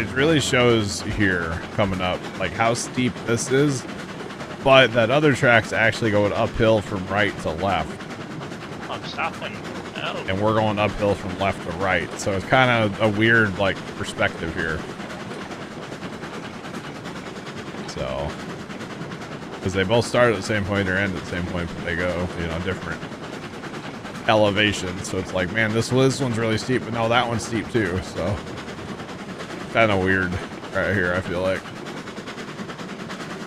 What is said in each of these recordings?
it really shows here coming up like how steep this is, but that other track's actually going uphill from right to left. I'm stopping. Oh. And we're going uphill from left to right, so it's kind of a weird like perspective here. So, because they both start at the same point or end at the same point, but they go, you know, different elevations. So it's like, man, this one's really steep, but no, that one's steep too. So, kind of weird right here, I feel like.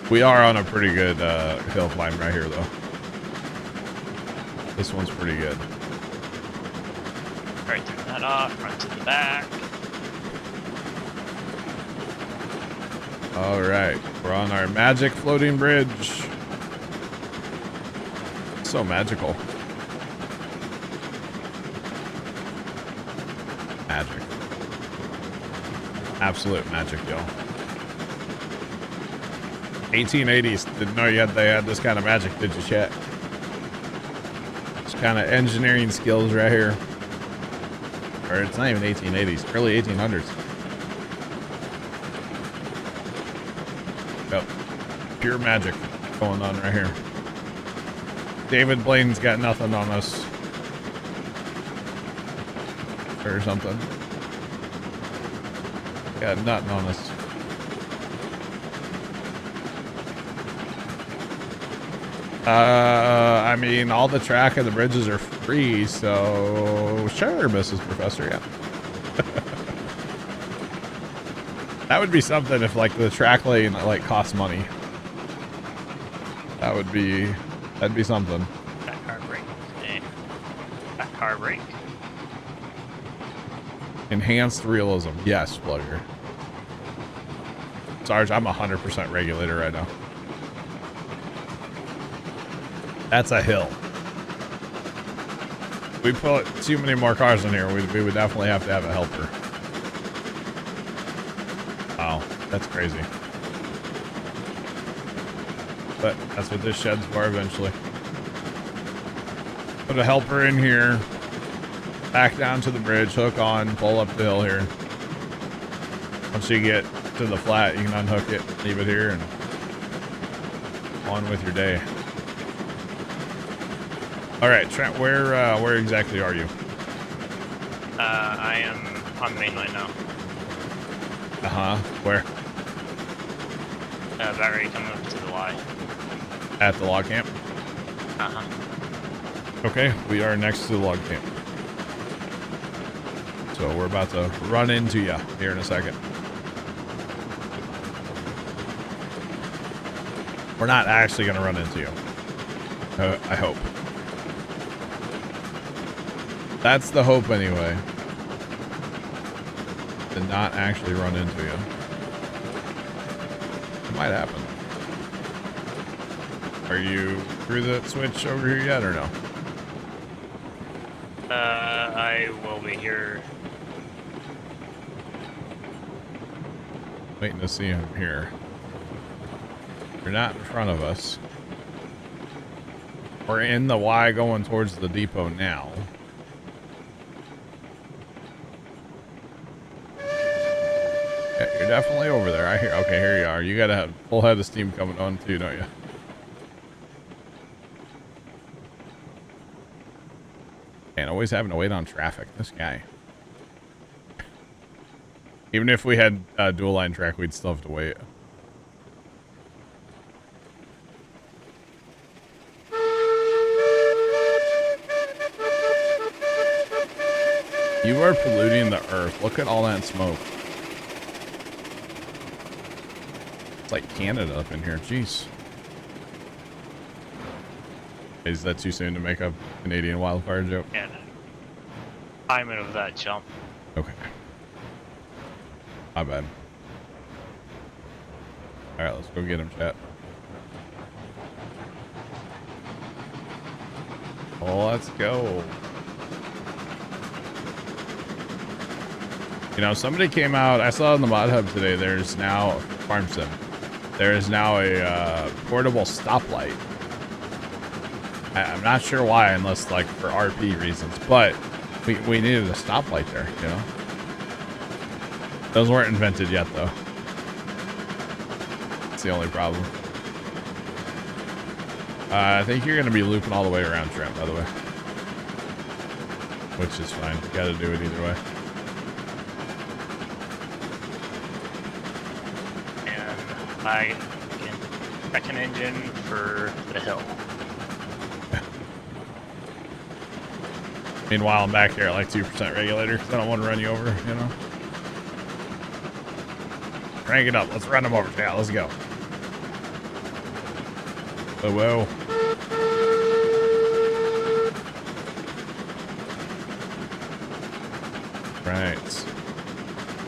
We are on a pretty good hill climb right here, though. This one's pretty good. Alright, turn that off, front to the back. Alright, we're on our magic floating bridge. So magical. Magic. Absolute magic, y'all. 1880s. Didn't know they had this kind of magic, did you, chat? This kind of engineering skills right here. Or it's not even 1880s, early 1800s. Yep. Pure magic going on right here. David Blaine's got nothing on us. Or something. Got nothing on us. I mean, all the track and the bridges are free, so sure, Mrs. Professor, yeah. That would be something if, like, the track lane, like, costs money. That'd be something. Back car brake. Back car brake. Enhanced realism. Yes, Plugger. Sarge, I'm 100% regulator right now. That's a hill. We put too many more cars in here. We would definitely have to have a helper. Wow, that's crazy. But that's what this shed's for eventually. Put a helper in here. Back down to the bridge, hook on, pull up the hill here. Once you get to the flat, you can unhook it, leave it here, and on with your day. All right, Trent, where exactly are you? I am on the main line now. Where? About ready to come up to the Y. At the log camp? Okay, we are next to the log camp. So we're about to run into you here in a second. We're not actually going to run into you. I hope. That's the hope anyway. To not actually run into you. It might happen. Are you through the switch over here yet or no? I will be here. Waiting to see him here. You're not in front of us. We're in the Y going towards the depot now. Yeah, you're definitely over there. I hear. Okay, here you are. You got to have full head of steam coming on too, don't you? And always having to wait on traffic. This guy. Even if we had a dual line track, we'd still have to wait. You are polluting the earth. Look at all that smoke. It's like Canada up in here. Jeez. Is that too soon to make a Canadian wildfire joke? Yeah. Timing of that jump. Okay. My bad. Alright, let's go get him, chat. Oh, let's go. You know, somebody came out, I saw in the mod hub today, there's now, Farm Sim, there is now a portable stoplight. I'm not sure why, unless like for RP reasons, but we needed a stoplight there, you know? Those weren't invented yet, though. That's the only problem. I think you're going to be looping all the way around Trent, by the way. Which is fine. You got to do it either way. And I can wreck an engine for the hill. Meanwhile, I'm back here at like 2% regulator because I don't want to run you over, you know? Crank it up. Let's run them over. Yeah, let's go. Oh, whoa. Right.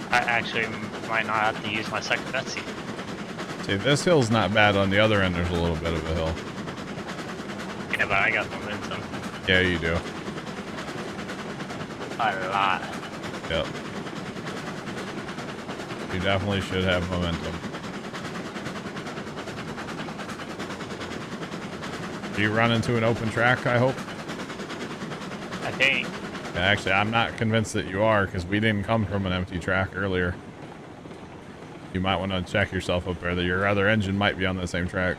I actually might not have to use my second Betsy. See, this hill's not bad. On the other end, there's a little bit of a hill. Yeah, but I got momentum. Yeah, you do. A lot. Yep. You definitely should have momentum. Do you run into an open track, I hope? I think. Actually, I'm not convinced that you are, because we didn't come from an empty track earlier. You might want to check yourself up there that your other engine might be on the same track.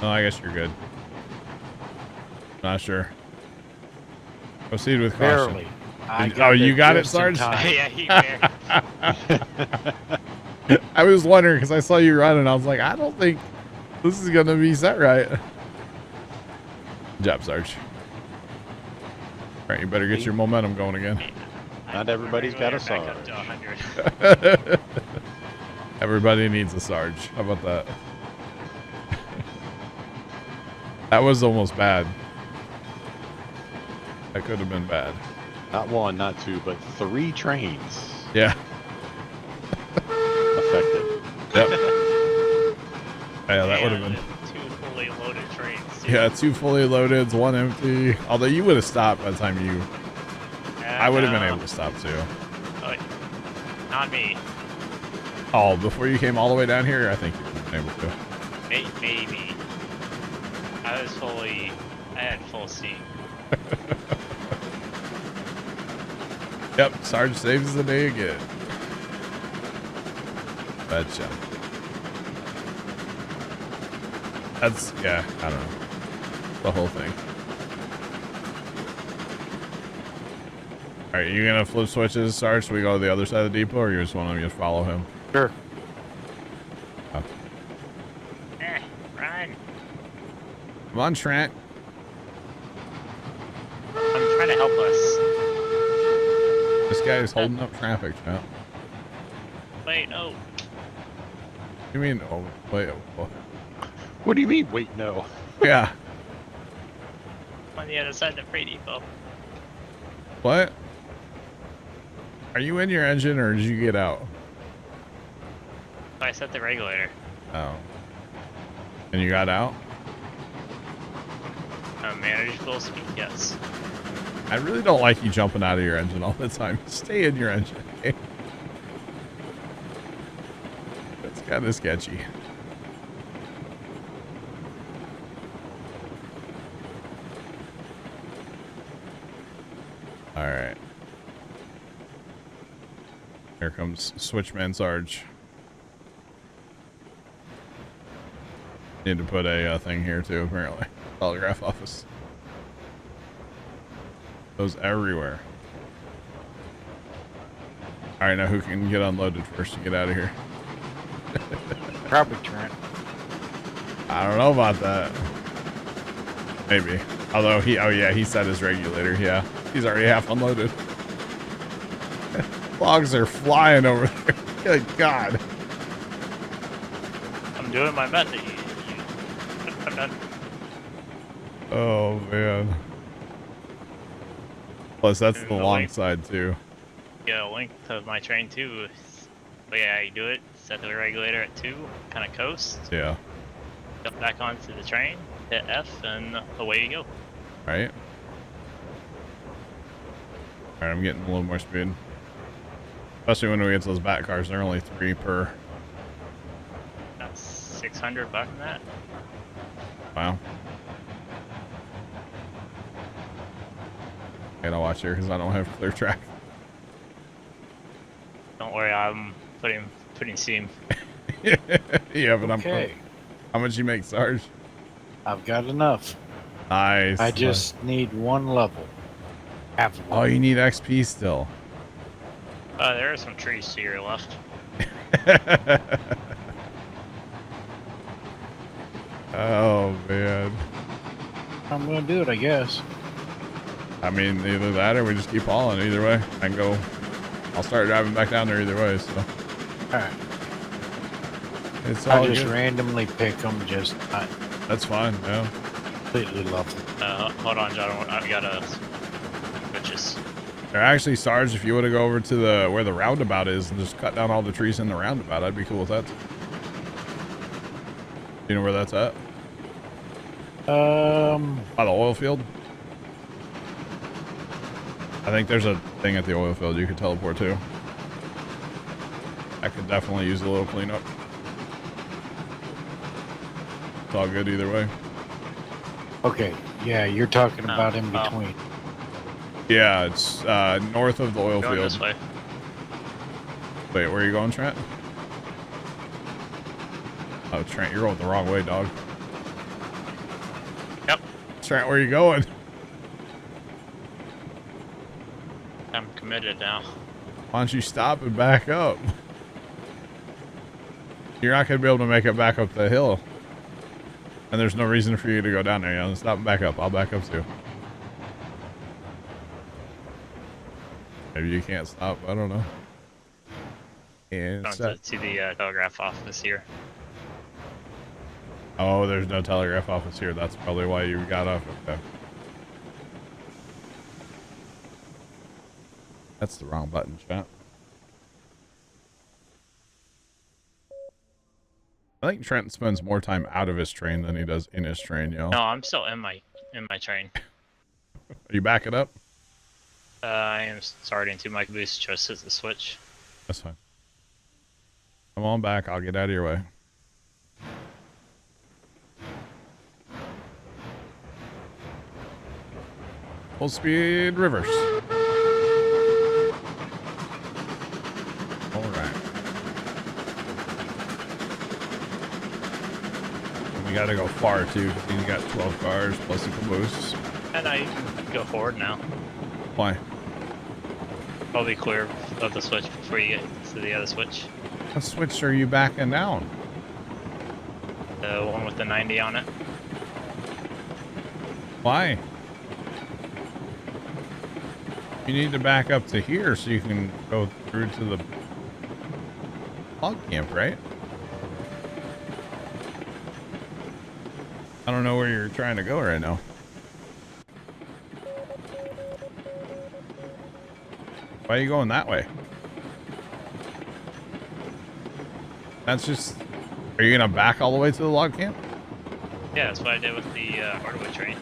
Oh, I guess you're good. Not sure. Proceed with caution. Barely. Oh, you got it, Sarge? Yeah, he barely. I was wondering because I saw you running. I was like, I don't think this is going to be set right. Good job, Sarge. All right, you better get your momentum going again. Not everybody's got a Back up Sarge. to 100. Everybody needs a Sarge. How about that? That was almost bad. That could have been bad. Not one, not two, but 3 trains Yeah. affected. Yep. Yeah, that would have been. 2 fully loaded trains. Yeah, 2 fully loaded, 1 empty. Although you would have stopped by the time you. I would have been able to stop too. Oh, not me. Oh, before you came all the way down here, I think you would have been able to. Maybe. I had full seat. Yep, Sarge saves the day again. Betcha. That's, yeah, I don't know. The whole thing. Alright, you gonna flip switches, Sarge, so we go to the other side of the depot, or you just want to just follow him? Sure. Oh. Run. Come on, Trent. I'm trying to help us. This guy is holding up traffic, Trent. Wait, no. You mean, oh, wait, oh, What do you mean? Wait, no. yeah. On the other side of the freight depot. What? Are you in your engine, or did you get out? I set the regulator. Oh. And you got out? Manageable speed, yes. I really don't like you jumping out of your engine all the time. Stay in your engine, okay? That's kind of sketchy. All right. Here comes Switchman Sarge. Need to put a thing here too, apparently. Telegraph office. Those everywhere. All right, now who can get unloaded first to get out of here? Probably Trent. I don't know about that. Maybe. Although he, oh yeah, he set his regulator. Yeah, he's already half unloaded. Logs are flying over there. Good God. I'm doing my method. I'm done. Oh man. Plus, that's the long side too. Get a link to my train too. But yeah, you do it. Set the regulator at 2. Kind of coast. Yeah. Jump back onto the train. Hit F, and away you go. Right. All right, I'm getting a little more speed. Especially when we get to those back cars, they're only 3 per. That's $600 bucks in that. Wow. I gotta watch here because I don't have clear track. Don't worry, I'm putting seam. You have enough. Okay, How much you make, Sarge? I've got enough. Nice. I just need one level. Have Oh, one. you need XP still. There are some trees to your left. Oh man. I'm gonna do it, I guess. I mean, either that or we just keep hauling. Either way, I can go. I'll start driving back down there either way. So Alright. it's all I just good. randomly pick them, just not That's fine. Yeah. completely level. Hold on, John. I've got switches. Or actually, Sarge, if you would to go over to the where the roundabout is and just cut down all the trees in the roundabout, I'd be cool with that. You know where that's at? By the oil field. I think there's a thing at the oil field you could teleport to. I could definitely use a little cleanup. It's all good either way. Okay, yeah, you're talking Oh, about in oh. between. Yeah, it's north of the oil Going field. this way. Wait, where are you going, Trent? Oh, Trent, you're going the wrong way, dog. Yep. Trent, where are you going? I'm committed now. Why don't you stop and back up? You're not going to be able to make it back up the hill. And there's no reason for you to go down there. You know, stop and back up. I'll back up too. Maybe you can't stop. I don't know. And Going to the telegraph office here. oh, there's no telegraph office here. That's probably why you got off. Okay. That's the wrong button, chat. I think Trent spends more time out of his train than he does in his train, yo. No, I'm still in my train. Are you backing up? I am starting to. My boost just hit the switch. That's fine. Come on back. I'll get out of your way. Full speed reverse. All right. And we gotta go far too, because you got 12 cars plus the caboose. And I can go forward now. Why? I'll be clear of the switch before you get to the other switch. What switch are you backing down? The one with the 90 on it. Why? You need to back up to here so you can go through to the log camp, right? I don't know where you're trying to go right now. Why are you going that way? That's just... Are you gonna back all the way to the log camp? Yeah, that's what I did with the Hardwood train.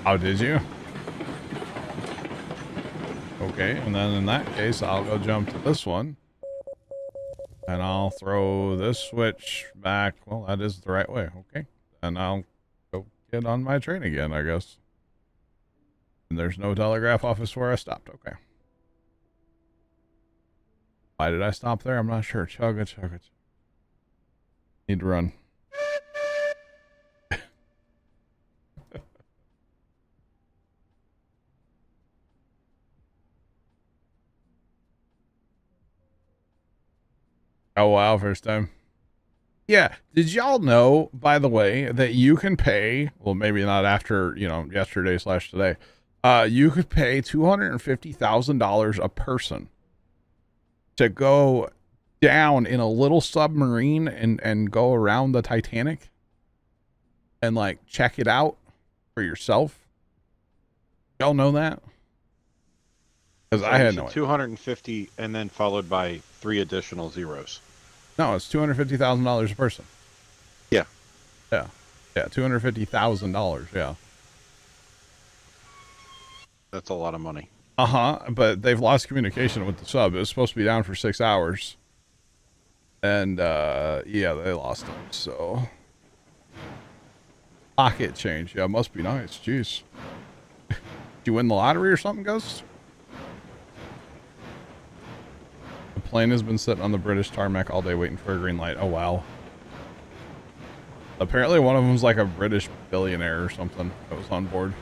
Oh, did you? Okay, and then in that case, I'll go jump to this one. And I'll throw this switch back. Well, that is the right way. Okay. And I'll go get on my train again, I guess. And there's no telegraph office where I stopped. Okay. Why did I stop there? I'm not sure. Chugga, chugga, chugga. Need to run. Oh, wow. First time. Yeah. Did y'all know, by the way, that you can pay, well, maybe not after, you know, yesterday/today. You could pay $250,000 a person to go down in a little submarine and go around the Titanic and like check it out for yourself. Y'all know that? Because I had no idea. 250 and then followed by 3 additional zeros. No, it's $250,000 a person. Yeah. Yeah. Yeah, $250,000. Yeah. That's a lot of money. But they've lost communication with the sub. It was supposed to be down for 6 hours. And, yeah, they lost it. So, pocket change. Yeah, must be nice. Jeez. Did you win the lottery or something, Ghost? plane has been sitting on the British tarmac all day waiting for a green light. Oh, wow. Apparently one of them's like a British billionaire or something that was on board.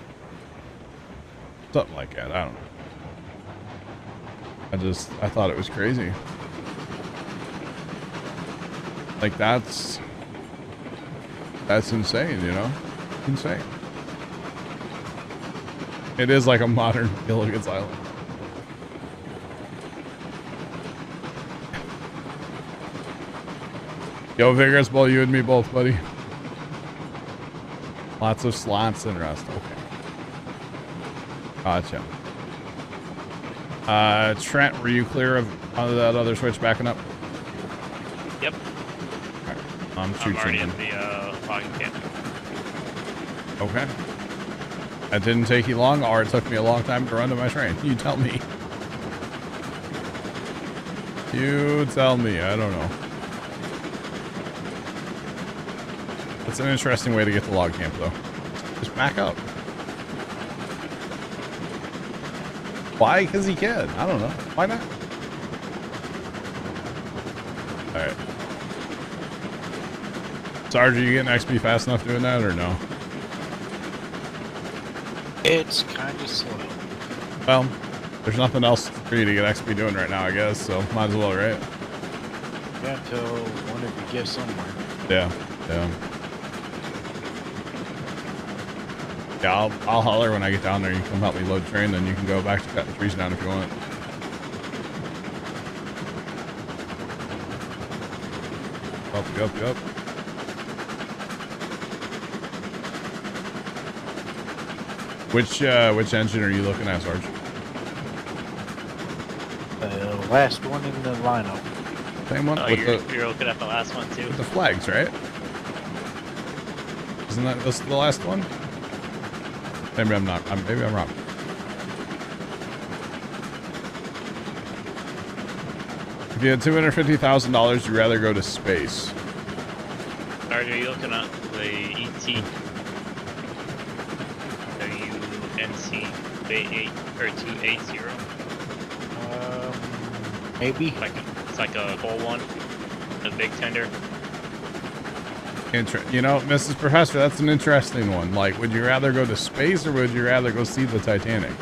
Something like that. I don't know. I thought it was crazy. Like, that's insane, you know? Insane. It is like a modern Gilligan's Island. Yo, Vigorous Bull, you and me both, buddy. Lots of slots and rest. Okay. Gotcha. Trent, were you clear of that other switch backing up? Yep. Alright. I'm already in in the logging camp. Okay. That didn't take you long, or it took me a long time to run to my train. You tell me. You tell me. I don't know. That's an interesting way to get to log camp, though. Just back up. Why? Because he can. I don't know. Why not? Alright. Sarge, are you getting XP fast enough doing that, or no? It's kind of slow. Well, there's nothing else for you to get XP doing right now, I guess, so might as well, right? Yeah, until one of you get somewhere. Yeah, yeah. Yeah, I'll holler when I get down there. You come help me load train, then you can go back to cutting trees down if you want. Up. Which engine are you looking at, Sarge? The last one in the lineup. Same one? Oh, you're looking at the last one too? With the flags, right? Isn't that this the last one? Maybe I'm not. Maybe I'm wrong. If you had $250,000, you'd rather go to space. Are you looking at the ET? Are you NC 8 or 280? Maybe. It's like a whole one, a big tender. You know, Mrs. Professor, that's an interesting one. Like, would you rather go to space or would you rather go see the Titanic?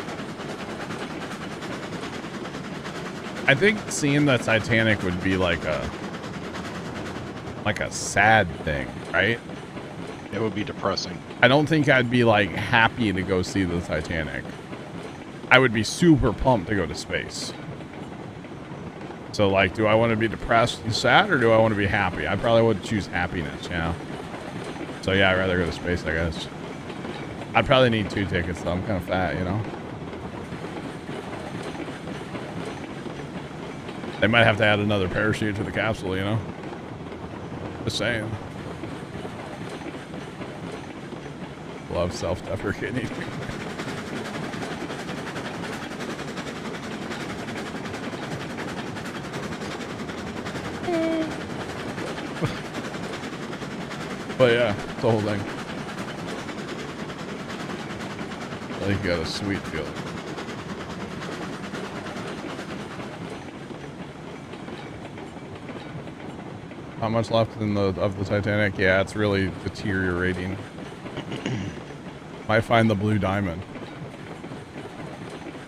I think seeing the Titanic would be like a sad thing, right? It would be depressing. I don't think I'd be like happy to go see the Titanic. I would be super pumped to go to space. So, like, do I want to be depressed and sad, or do I want to be happy? I probably would choose happiness, you know? So, yeah, I'd rather go to space, I guess. I'd probably need 2 tickets, though. I'm kind of fat, you know? They might have to add another parachute to the capsule, you know? Just saying. Love self-deprecating. But yeah, it's the whole thing. I think you got a sweet feeling. Not much left in of the Titanic. Yeah, it's really deteriorating. Might find the blue diamond.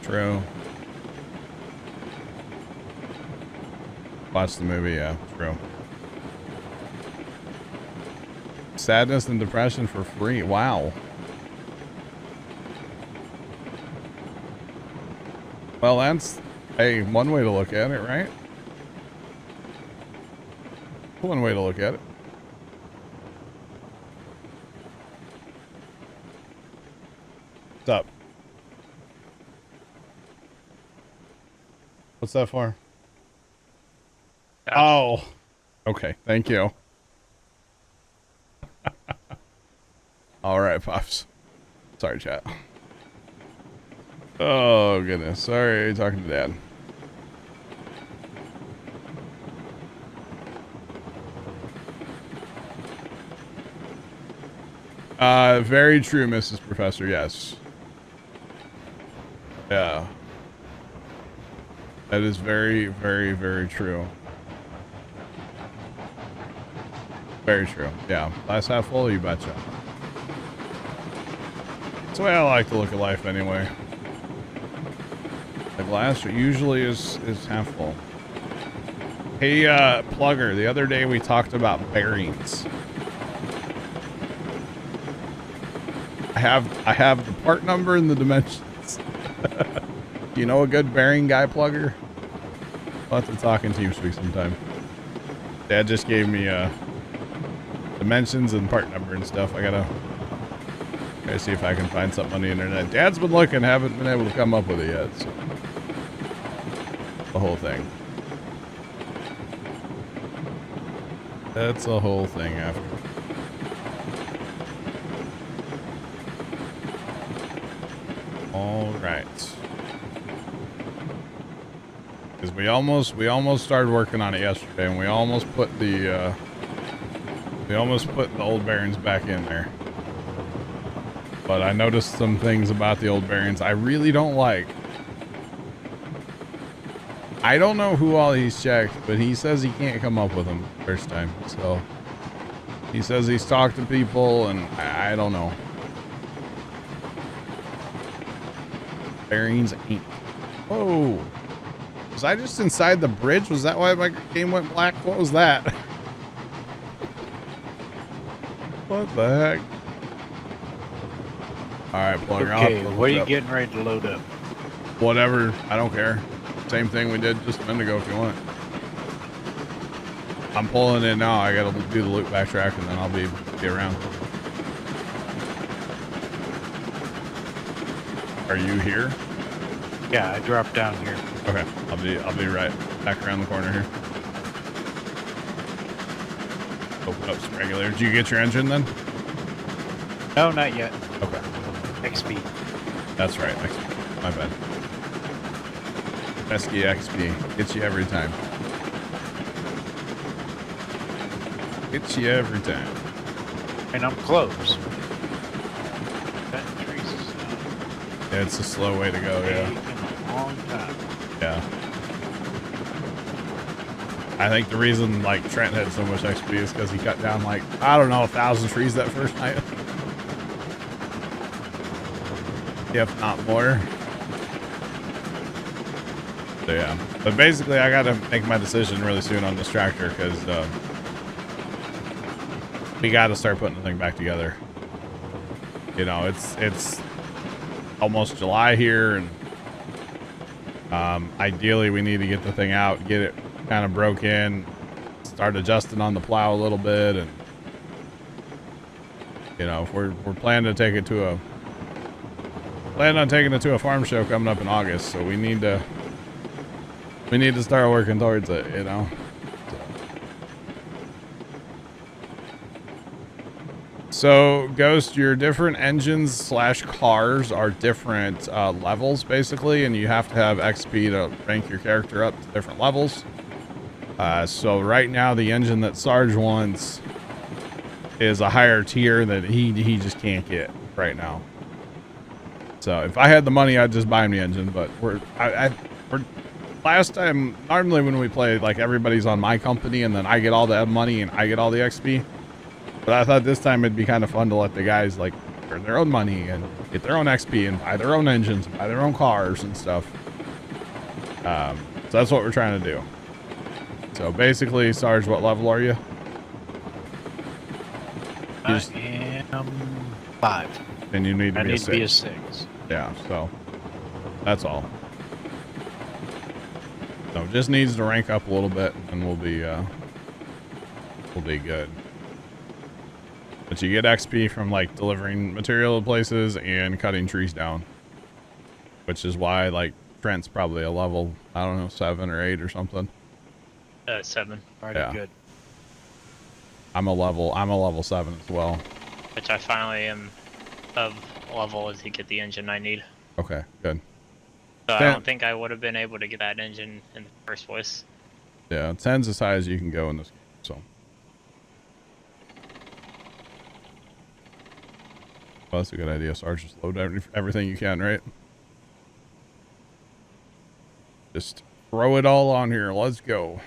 True. Watch the movie, yeah, true. Sadness and depression for free. Wow. Well, that's, hey, one way to look at it, right? One way to look at it. What's up? What's that for? Oh. Okay, thank you. All right, Pops. Sorry, chat. Oh, goodness. Sorry, talking to Dad. Very true, Mrs. Professor, yes. Yeah. That is very, very, very true. Very true. Yeah. Glass half full, you betcha. That's the way I like to look at life anyway. The glass usually is half full. Hey, Plugger, the other day we talked about bearings. I have the part number and the dimensions. You know a good bearing guy, Plugger? I'll have to talk in TeamSpeak sometime. Dad just gave me dimensions and part number and stuff. I gotta see if I can find something on the internet. Dad's been looking, haven't been able to come up with it yet. So. The whole thing. That's the whole thing after. All right. Because we almost started working on it yesterday, and we almost put the old bearings back in there. But I noticed some things about the old bearings I really don't like. I don't know who all he's checked, but he says he can't come up with them first time. So he says he's talked to people, and I don't know. Bearings ain't. Whoa. Was I just inside the bridge? Was that why my game went black? What was that? What the heck? Alright, Plugger. Okay, what are you getting ready to load up? Whatever. I don't care. Same thing we did just a minute ago if you want. I'm pulling in now. I gotta do the loop backtrack and then I'll be around. Are you here? Yeah, I dropped down here. Okay, I'll be right back around the corner here. Open up some regulator. Did you get your engine then? No, not yet. Okay. XP. That's right. XP. My bad. Pesky XP. Gets you every time. Gets you every time. And I'm close. Cutting trees is Yeah, it's a slow way to go, yeah. taking a long time. Yeah. I think the reason like Trent had so much XP is because he cut down like, I don't know, 1,000 trees that first night. If not more. So yeah. But basically I gotta make my decision really soon on this tractor because we gotta start putting the thing back together. You know, it's almost July here, and ideally we need to get the thing out, get it kind of broke in, start adjusting on the plow a little bit, and you know, if we're planning to take it to a farm show coming up in August, so we need to start working towards it, you know. So, Ghost, your different engines / cars are different levels, basically, and you have to have XP to rank your character up to different levels. So right now, the engine that Sarge wants is a higher tier that he just can't get right now. So if I had the money, I'd just buy him the engine. But we're last time, normally when we play, like everybody's on my company, and then I get all the money and I get all the XP. But I thought this time it'd be kind of fun to let the guys like earn their own money and get their own XP and buy their own engines, and buy their own cars and stuff. So that's what we're trying to do. So basically, Sarge, what level are you? I am 5. And you need to be a 6. I need to be a 6. Yeah, so that's all. So just needs to rank up a little bit, and we'll be good. But you get XP from like delivering material to places and cutting trees down, which is why like Trent's probably a level, I don't know, 7 or 8 or something. 7. Already Yeah. good. I'm a level 7 as well. Which I finally am of level to get the engine I need. Okay, good. So I 10 don't think I would have been able to get that engine in the first place. Yeah, 10's as high as you can go in this game, so. Well, that's a good idea, Sarge. Just load everything you can, right? Just Throw it all on here. Let's go.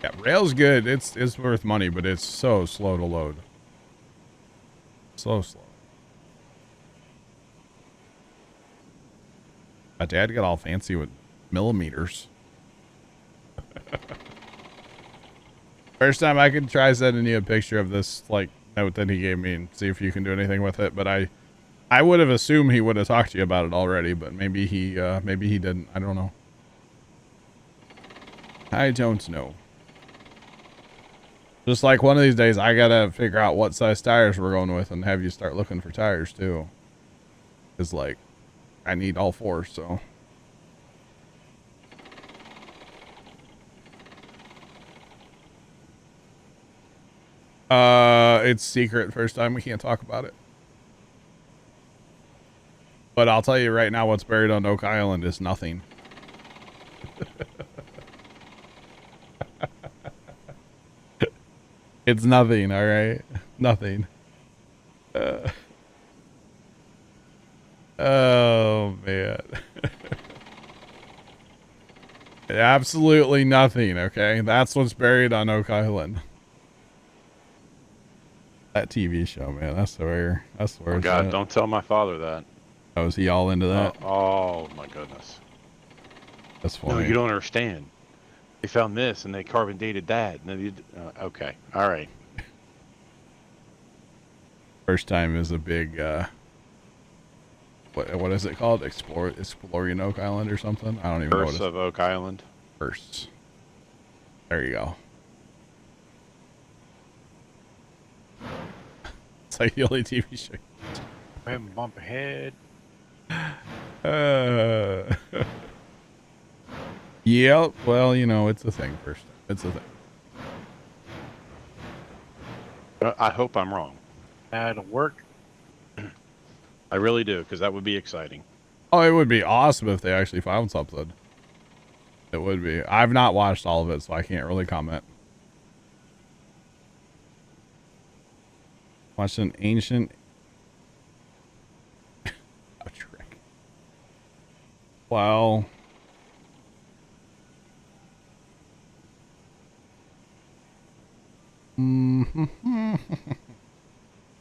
Yeah, Rail's good. It's worth money, but it's so slow to load. So slow. My dad got all fancy with millimeters. First time I could try sending you a picture of this like note that he gave me and see if you can do anything with it. But I would have assumed he would have talked to you about it already, but maybe he didn't. I don't know. I don't know. Just like one of these days, I gotta figure out what size tires we're going with and have you start looking for tires too. Cause like, I need all four, so. It's secret. First time we can't talk about it. But I'll tell you right now, what's buried on Oak Island is nothing. It's nothing, all right? Nothing. Oh, man. Absolutely nothing, okay? That's what's buried on Oak Island. That TV show, man. That's where Oh, it's God, at. don't tell my father that. Oh, is he all into that? Oh, my goodness. That's funny. No, you don't understand. They found this and they carbon dated that. And then okay. All right. First time is a big, what is it called? Exploring Oak Island or something? I don't even know what Curse of Oak Island. First. There you go. It's like the only TV show. Go ahead and bump ahead. Yep. Well, you know, it's a thing first. It's a thing. I hope I'm wrong. That'll work. I really do, because that would be exciting. Oh, it would be awesome if they actually found something. It would be. I've not watched all of it, so I can't really comment. Watched an ancient... a trick. Well...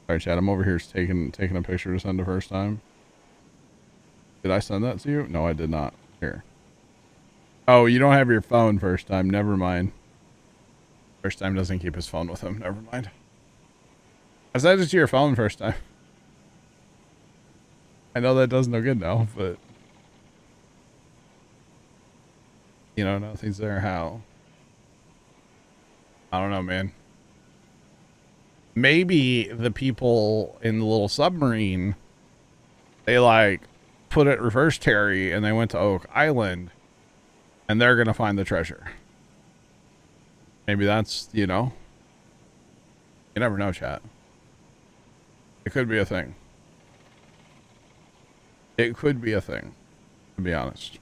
Sorry, Chad. I'm over here taking a picture to send the first time. Did I send that to you? No, I did not. Here. Oh, you don't have your phone first time. Never mind. First time doesn't keep his phone with him. Never mind. I sent it to your phone first time. I know that does no good now, but... You know, nothing's there. How? I don't know, man. Maybe the people in the little submarine, they like put it reverse Terry and they went to Oak Island and they're going to find the treasure. Maybe that's, you know, you never know, chat. It could be a thing. It could be a thing, to be honest.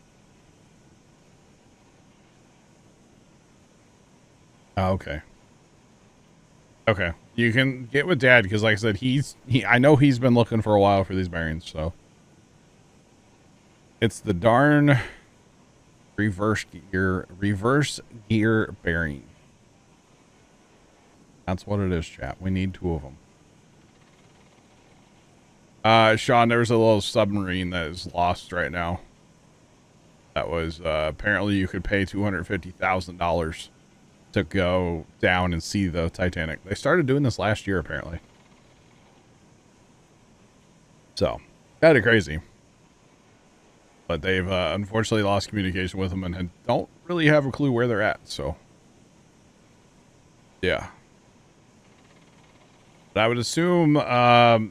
Oh, okay. Okay. You can get with Dad because, like I said, I know he's been looking for a while for these bearings, so. It's the darn reverse gear bearing. That's what it is, chat. We need 2 of them. Sean, there's a little submarine that is lost right now. That was, apparently you could pay $250,000 to go down and see the Titanic. They started doing this last year, apparently. So, kind of crazy. But they've unfortunately lost communication with them and don't really have a clue where they're at. So, yeah. But I would assume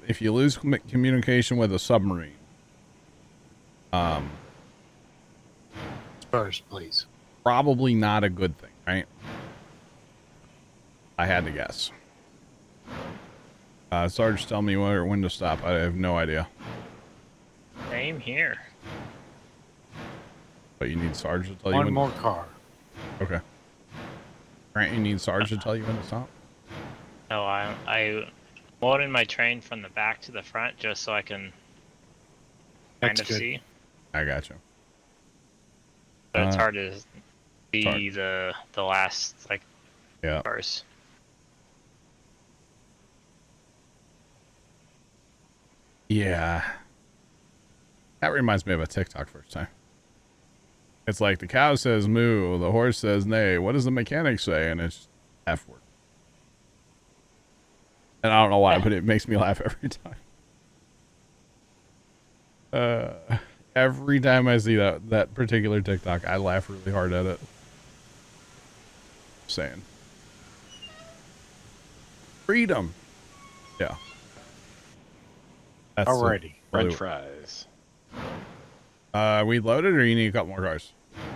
if you lose communication with a submarine, First, please. probably not a good thing, right? I had to guess. Sarge, tell me when to stop. I have no idea. Same here. But you need Sarge to tell you One when. more car. Okay. Grant, you need Sarge to tell you when to stop? No, I loaded my train from the back to the front just so I can kind That's of good. see. I got you. But it's Uh, hard to see the last like Yeah. bars. Yeah. That reminds me of a TikTok first time. It's like the cow says moo, the horse says neigh. What does the mechanic say? And it's F word. And I don't know why, but it makes me laugh every time. Every time I see that particular TikTok, I laugh really hard at it. Saying. Freedom. Yeah. That's Alrighty. French fries. We loaded, or you need a couple more cars?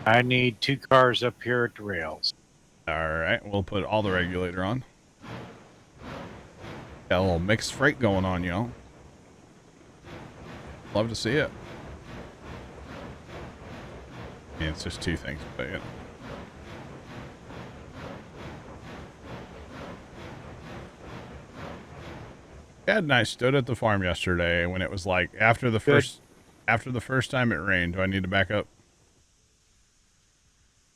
I need 2 cars up here at the rails. All right, we'll put all the regulator on. Got a little mixed freight going on, you know. Love to see it. Yeah, it's just 2 things, but yeah. Dad and I stood at the farm yesterday when it was like after the first time it rained. Do I need to back up?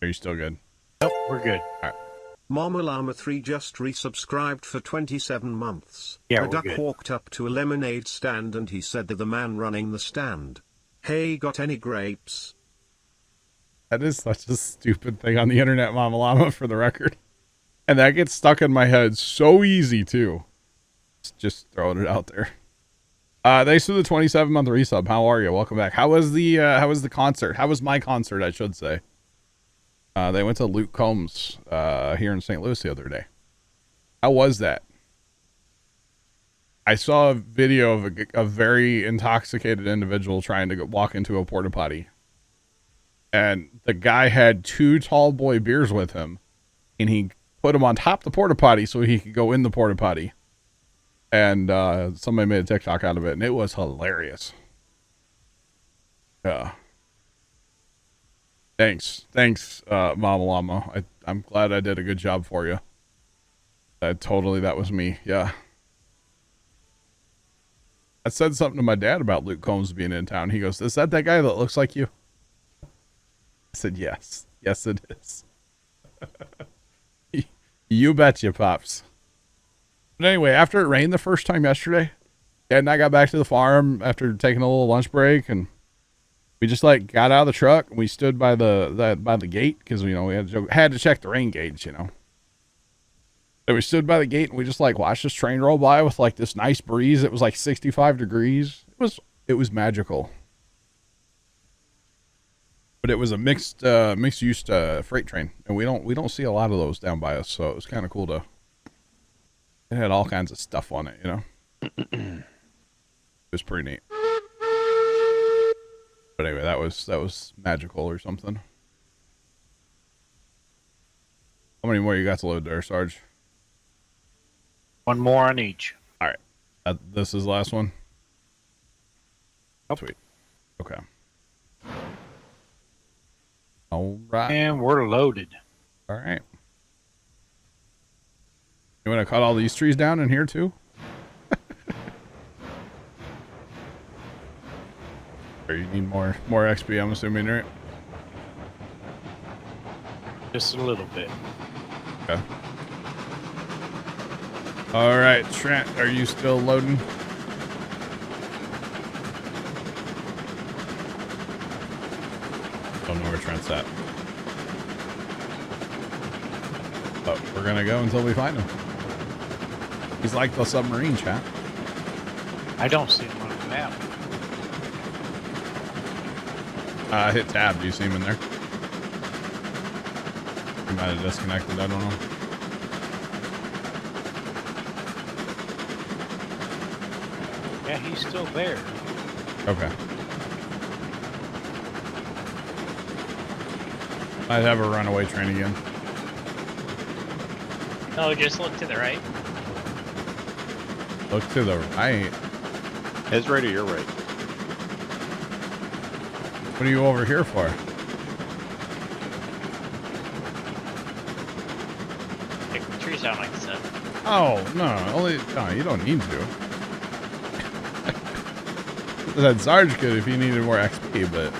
Are you still good? Nope, we're good. All right. Mama Llama 3 just resubscribed for 27 months. Yeah, a we're duck good. walked up to a lemonade stand and he said to the man running the stand, "Hey, got any grapes?" That is such a stupid thing on the internet, Mama Llama, for the record. And that gets stuck in my head so easy, too. Just throwing it out there. Thanks for the 27-month resub. How are you? Welcome back. How was the concert? How was my concert, I should say? They went to Luke Combs here in St. Louis the other day. How was that? I saw a video of a very intoxicated individual trying to walk into a porta potty. And the guy had 2 tall boy beers with him. And he put them on top of the porta potty so he could go in the porta potty. And somebody made a TikTok out of it. And it was hilarious. Yeah. Thanks, Mama Llama. I'm glad I did a good job for you. That was me. Yeah. I said something to my dad about Luke Combs being in town. He goes, "Is that guy that looks like you?" I said, "Yes. Yes, it is." You betcha, Pops. But anyway, after it rained the first time yesterday, Dad and I got back to the farm after taking a little lunch break, and we just like got out of the truck and we stood by the gate because we had to check the rain gauge, you know. So we stood by the gate and we just like watched this train roll by with like this nice breeze. It was like 65 degrees. It was magical. But it was a mixed use freight train, and we don't see a lot of those down by us, so it was kind of cool to. It had all kinds of stuff on it, you know. It was pretty neat. But anyway, that was magical or something. How many more you got to load there, Sarge? 1 more on each. All right. This is the last one? Yep. Sweet. Okay. All right. And we're loaded. All right. You want to cut all these trees down in here too? Or you need more XP, I'm assuming, right? Just a little bit. Okay. All right, Trent, are you still loading? Don't know where Trent's at. But we're gonna go until we find him. He's like the submarine, chat. I don't see him on the map. Hit tab. Do you see him in there? He might have disconnected. I don't know. Yeah, he's still there. Okay. I'd have a runaway train again. No, just look to the right. Look to the right. His right or your right? What are you over here for? Take the trees down like I said. Oh, no, you don't need to. That Sarge could if he needed more XP, but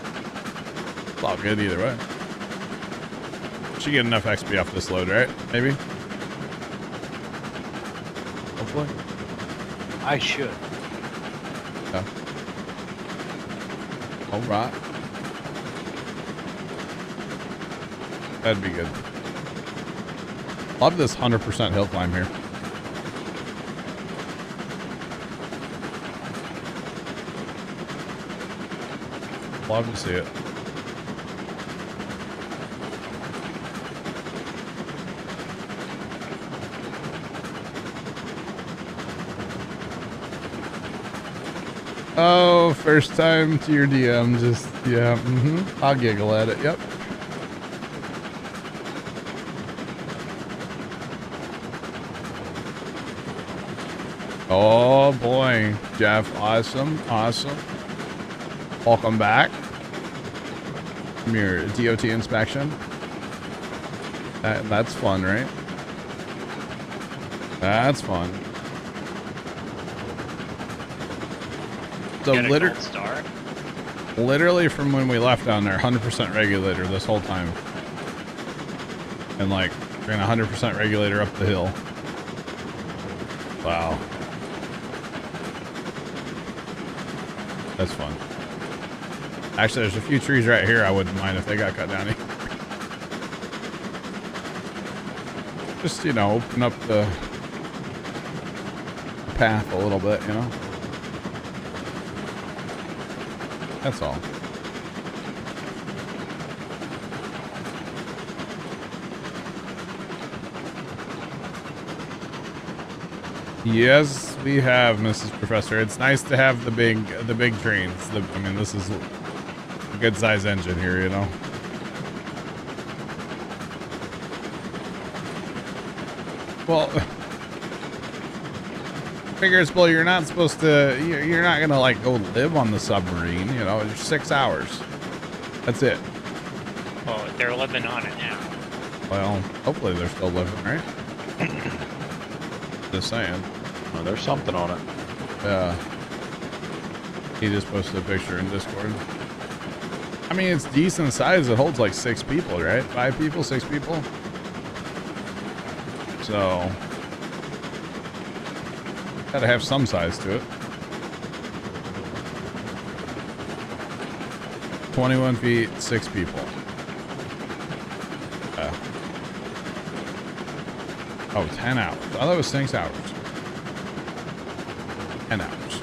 it's all good either way. Should get enough XP off this load, right? Maybe? Hopefully. I should. Yeah. All right. That'd be good. Love this 100% hill climb here. Love to see it. Oh, first time to your DM, just, yeah, I'll giggle at it, yep. Oh boy, Jeff, awesome, awesome. Welcome back from your DOT inspection. That's fun, right? That's fun. So Get a gold star. literally from when we left down there, 100% regulator this whole time. And like, ran 100% regulator up the hill. Wow. That's fun. Actually, there's a few trees right here I wouldn't mind if they got cut down here. Just, you know, open up the path a little bit, you know? That's all. Yes, we have, Mrs. Professor. It's nice to have the big trains. I mean, this is a good size engine here, you know. Well, figures, well, you're not supposed to. You're not gonna like go live on the submarine, you know. It's 6 hours. That's it. Well, they're living on it now. Well, hopefully they're still living, right? Just saying. Oh, there's something on it. Yeah. He just posted a picture in Discord. I mean, it's decent size. It holds like 6 people, right? 5 people, 6 people. So, gotta have some size to it. 21 feet, 6 people. Oh, 10 hours. I thought it was 6 hours. 10 hours.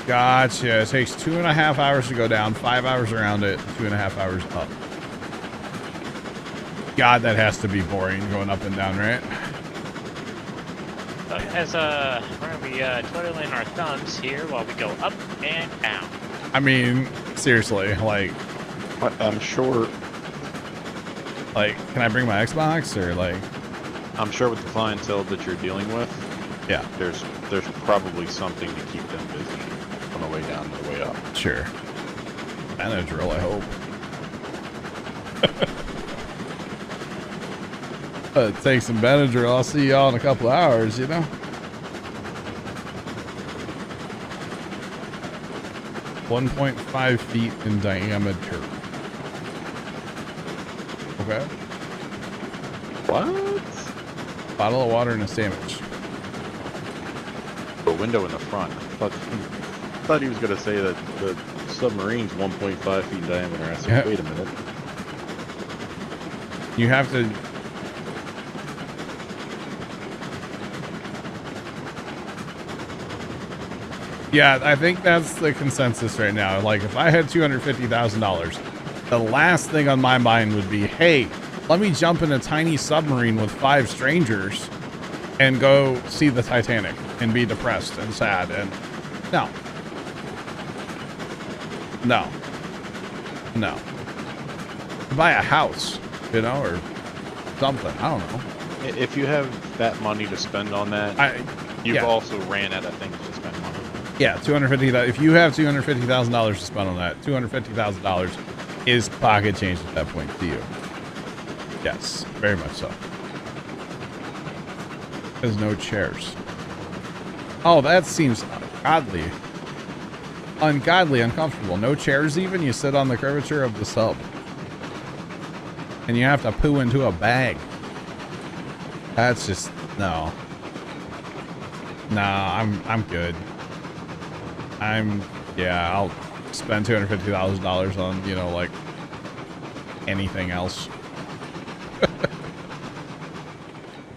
Gotcha. It takes 2.5 hours to go down, 5 hours around it, 2.5 hours up. God, that has to be boring going up and down, right? As we're gonna be twiddling our thumbs here while we go up and down. I mean, seriously, like, I'm sure. Like, can I bring my Xbox or like? I'm sure with the clientele that you're dealing with, Yeah, there's probably something to keep them busy on the way down and the way up. sure. Benadryl, I hope. Take some Benadryl. I'll see y'all in a couple hours, you know? 1.5 feet in diameter. Okay. What? Bottle of water and a sandwich. A window in the front. I thought he was going to say that the submarine's 1.5 feet in diameter. I said, Yeah. wait a minute. You have to... Yeah, I think that's the consensus right now. Like, if I had $250,000, the last thing on my mind would be, hey, let me jump in a tiny submarine with 5 strangers and go see the Titanic and be depressed and sad. And no. No. No. Buy a house, you know, or something. I don't know. If you have that money to spend on that, you've yeah. also ran out of things to spend money on. Yeah, $250,000. If you have $250,000 to spend on that, $250,000 is pocket change at that point to you. Yes, very much so. There's no chairs. Oh, that seems oddly. ungodly uncomfortable. No chairs even. You sit on the curvature of the sub. And you have to poo into a bag. That's just, no. Nah, I'm good. Yeah, I'll spend $250,000 on, you know, like, anything else.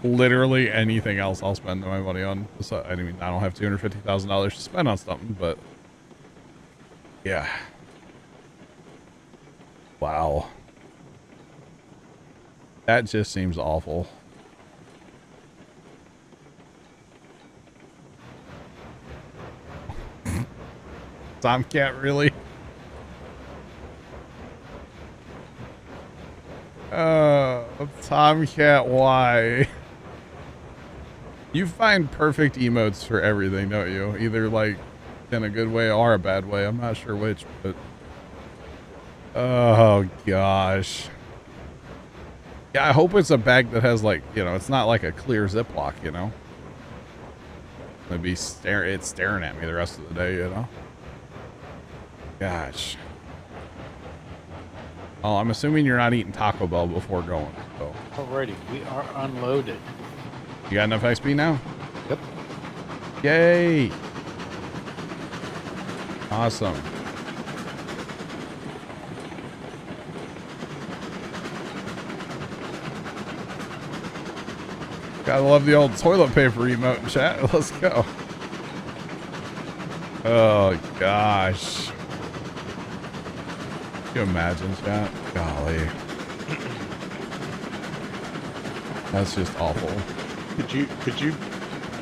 Literally anything else I'll spend my money on. So, I mean, I don't have $250,000 to spend on something, but yeah. Wow. That just seems awful. Tomcat, really? Tomcat, why? You find perfect emotes for everything, don't you? Either like in a good way or a bad way. I'm not sure which, but oh gosh. Yeah, I hope it's a bag that has like, you know, it's not like a clear Ziploc, you know. It's staring at me the rest of the day, you know. Gosh. Oh, I'm assuming you're not eating Taco Bell before going. So. Alrighty, we are unloaded. You got enough XP now? Yep. Yay! Awesome. Gotta love the old toilet paper emote in chat. Let's go. Oh gosh. Can you imagine chat? Golly. That's just awful. Could you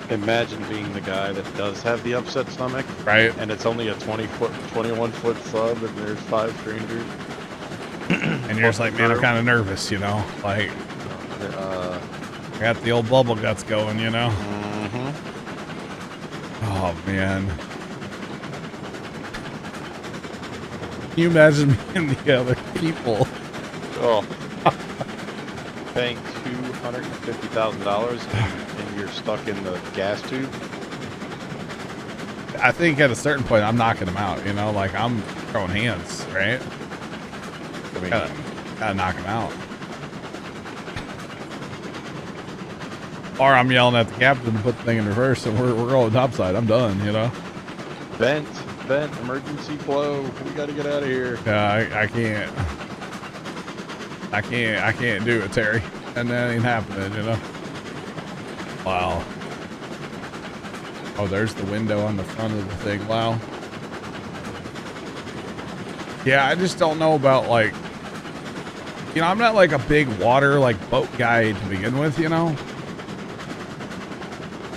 imagine being the guy that does have the upset stomach? Right. And it's only a 21 foot sub and there's 5 strangers. And you're just like, man, I'm kind of nervous, you know? Like, I got the old bubble guts going, you know? Mm-hmm. Oh, man. Can you imagine being the other people? Oh. Paying $250,000 and you're stuck in the gas tube? I think at a certain point, I'm knocking them out, you know? Like, I'm throwing hands, right? I mean, gotta knock them out. Or I'm yelling at the captain to put the thing in reverse and we're going topside. I'm done, you know? vent, emergency flow. We gotta get out of here. Yeah, I can't do it, Terry. And that ain't happening, you know? Wow. Oh, there's the window on the front of the thing. Wow. Yeah, I just don't know about, like, you know, I'm not like a big water, like, boat guy to begin with, you know?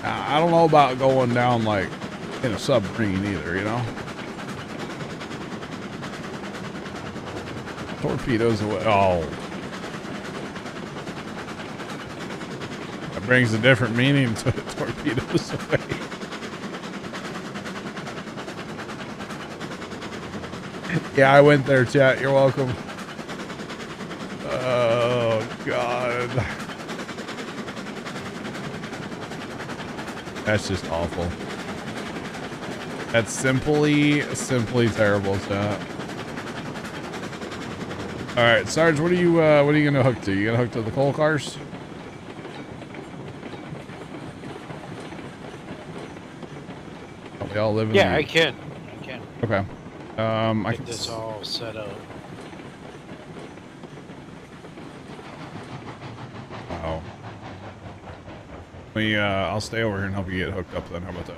I don't know about going down, like, in a submarine either, you know? Torpedoes away. Oh. That brings a different meaning to torpedoes away. Yeah, I went there, chat. You're welcome. Oh, God. That's just awful. That's simply terrible, chat. All right, Sarge, what are you gonna hook to? You gonna hook to the coal cars? Oh, we all live in Yeah, the... I can. Okay. I Get can this all set up. Wow. I'll stay over here and help you get hooked up then. How about that?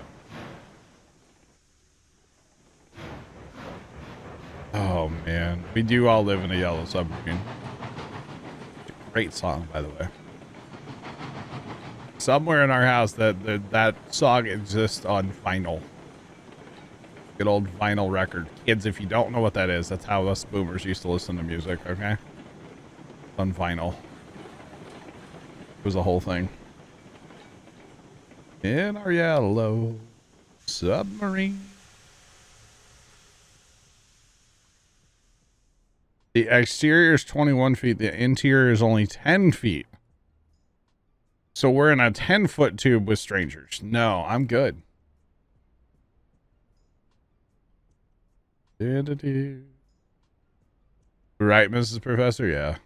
Oh, man. We do all live in a yellow submarine. Great song, by the way. Somewhere in our house that song exists on vinyl. Good old vinyl record. Kids, if you don't know what that is, that's how us boomers used to listen to music, okay? On vinyl. It was a whole thing. In our yellow submarine. The exterior is 21 feet. The interior is only 10 feet. So we're in a 10-foot tube with strangers. No, I'm good. Right, Mrs. Professor? Yeah.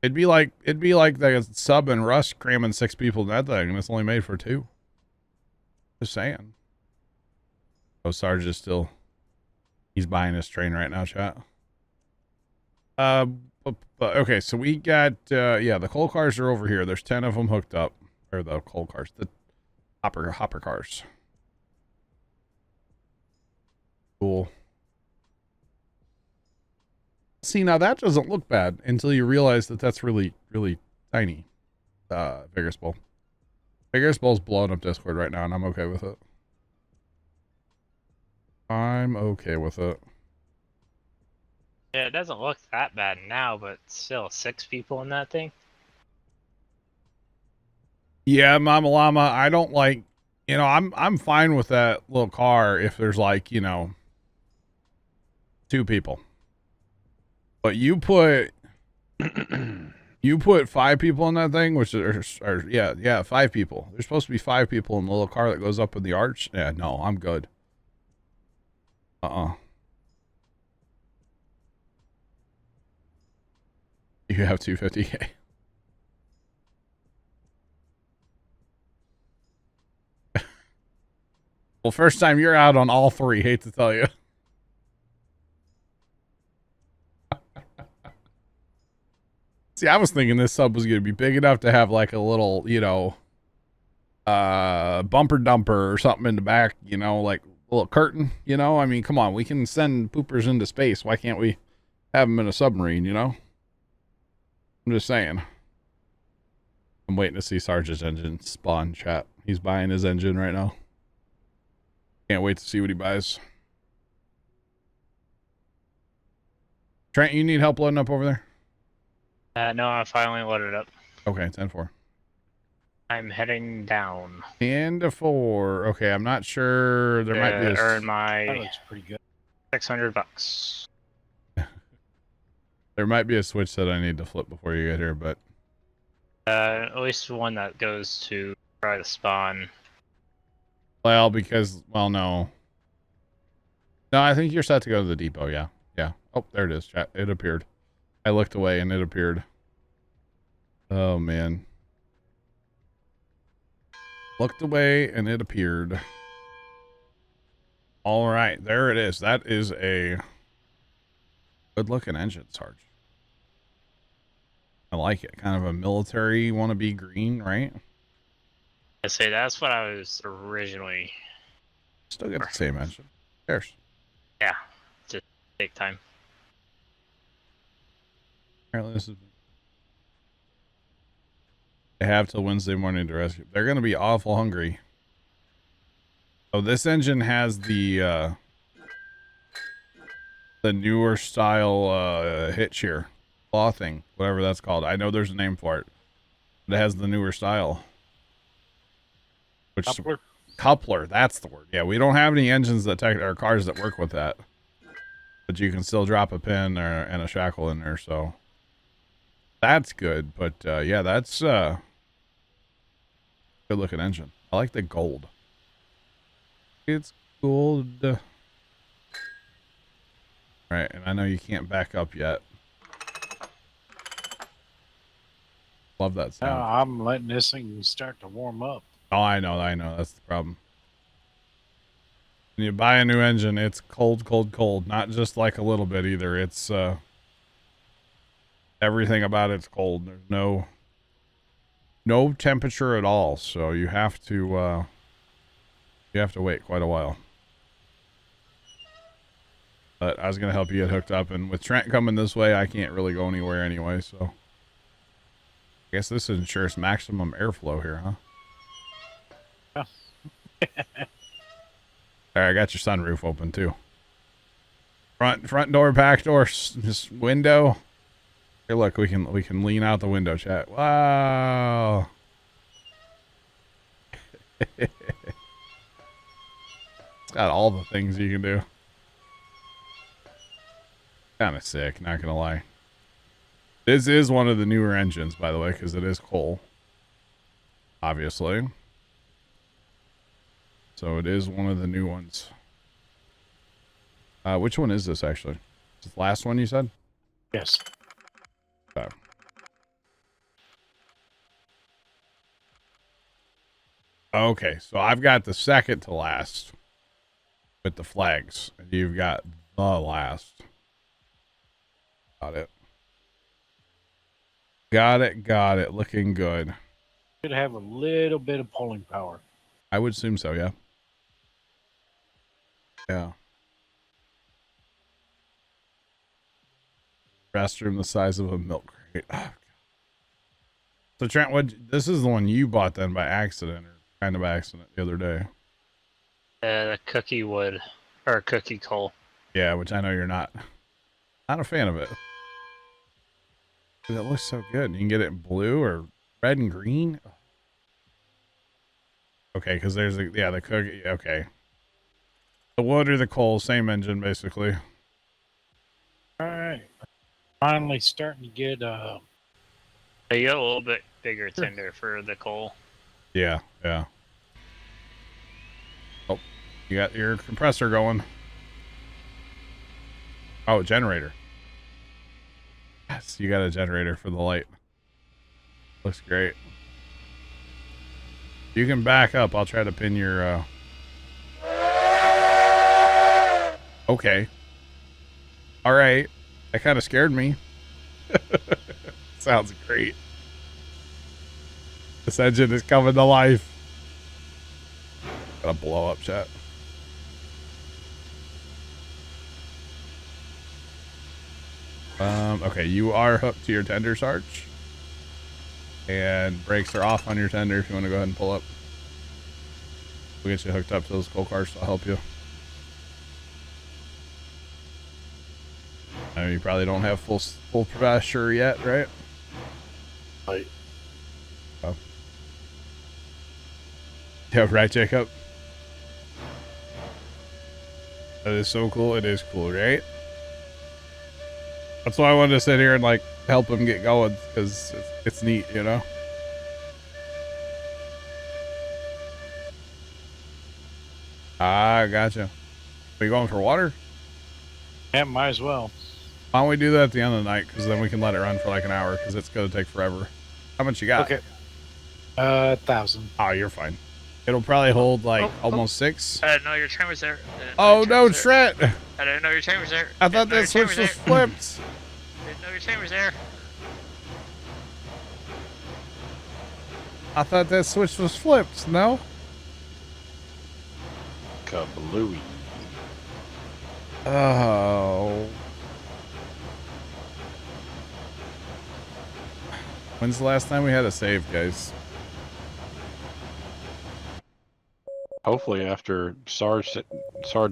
It'd be like the sub and Rust cramming 6 people in that thing, and it's only made for 2. Just saying. Oh, Sarge is still... He's buying his train right now, chat. Okay, so we got... yeah, the coal cars are over here. There's 10 of them hooked up. Or the coal cars. The hopper cars. Cool. See, now that doesn't look bad until you realize that that's really, really tiny. Vigorous Bowl. Vigorous Bowl's blowing up Discord right now, and I'm okay with it. I'm okay with it. Yeah, it doesn't look that bad now, but still 6 people in that thing. Yeah, Mama Llama, I don't like, you know, I'm fine with that little car if there's like, you know, 2 people. But you put 5 people in that thing, which are yeah, 5 people. There's supposed to be 5 people in the little car that goes up in the arch. Yeah, no, I'm good. You have 250K. Well, first time you're out on all 3, hate to tell you. See, I was thinking this sub was going to be big enough to have like a little, you know, bumper dumper or something in the back, you know, like a little curtain, you know? I mean, come on, we can send poopers into space. Why can't we have them in a submarine, you know? I'm just saying. I'm waiting to see Sarge's engine spawn, chat. He's buying his engine right now. Can't wait to see what he buys. Trent, you need help loading up over there? No, I finally loaded up. Okay, 10-4. I'm heading down. 10-4. Okay, I'm not sure. There might be a... earn That my looks pretty good. $600. There might be a switch that I need to flip before you get here, but... At least one that goes to try to spawn. Well, because... Well, no. No, I think you're set to go to the depot, yeah. Yeah. Oh, there it is, chat. It appeared. I looked away and it appeared. Oh, man. Looked away and it appeared. All right, there it is. That is a good-looking engine, Sarge. I like it. Kind of a military wannabe green, right? I say that's what I was originally. Still get the same engine. Cheers. Yeah, just take time. Apparently this is... They have till Wednesday morning to rescue. They're going to be awful hungry. So this engine has the newer style hitch here. Clothing, whatever that's called. I know there's a name for it. But it has the newer style. Which coupler, that's the word. Yeah, we don't have any engines that or cars that work with that. But you can still drop a pin and a shackle in there, so that's good. But yeah, that's good looking engine. I like the gold. It's gold. Right, and I know you can't back up yet. Love that sound. I'm letting this thing start to warm up. Oh, I know. That's the problem. When you buy a new engine, it's cold, cold, cold. Not just like a little bit either. It's everything about it's cold. There's no temperature at all. So you have to wait quite a while. But I was gonna help you get hooked up, and with Trent coming this way, I can't really go anywhere anyway. So I guess this ensures maximum airflow here, huh? All right, I got your sunroof open too. Front door, back door, just window. Here, look, we can lean out the window, chat. Wow. It's got all the things you can do. Kind of sick, not gonna lie. This is one of the newer engines, by the way, because it is coal. Obviously. So it is one of the new ones. Which one is this actually? Is the last one you said? Yes. Oh. Okay, so I've got the second to last with the flags, and you've got the last. Got it. Got it. Looking good. Should have a little bit of pulling power. I would assume so, yeah. Yeah. Restroom the size of a milk crate. Oh, so Trent, this is the one you bought then by accident, or kind of accident, the other day. The cookie wood, or cookie coal. Yeah, which I know you're not a fan of it. It looks so good. You can get it in blue or red and green. Okay, because there's the cookie. Okay, the wood or the coal, same engine basically. All right. Finally starting to get You got a little bit bigger tender for the coal. Yeah. Oh, you got your compressor going. Oh, generator. Yes, you got a generator for the light. Looks great. You can back up. I'll try to pin your, Okay. All right. That kind of scared me. Sounds great. This engine is coming to life. Gotta blow up, chat. Okay, you are hooked to your tender, Sarge. And brakes are off on your tender if you want to go ahead and pull up. We'll get you hooked up to those coal cars, so I'll help you. I know you probably don't have full pressure yet, right? Right. Oh. Yeah, right, Jacob? That is so cool. It is cool, right? That's why I wanted to sit here and like help him get going, because it's neat, you know? Ah, gotcha. Are you going for water? Yeah, might as well. Why don't we do that at the end of the night, because then we can let it run for like an hour, because it's going to take forever. How much you got? Okay. 1,000. Oh, you're fine. It'll probably hold like almost 6. I didn't know your train was there. Oh no, Trent! I didn't know your train was there. I thought that switch was flipped. Didn't know your train was there. I thought that switch was flipped, no? Kablooey. Oh. When's the last time we had a save, guys? Hopefully after Sarge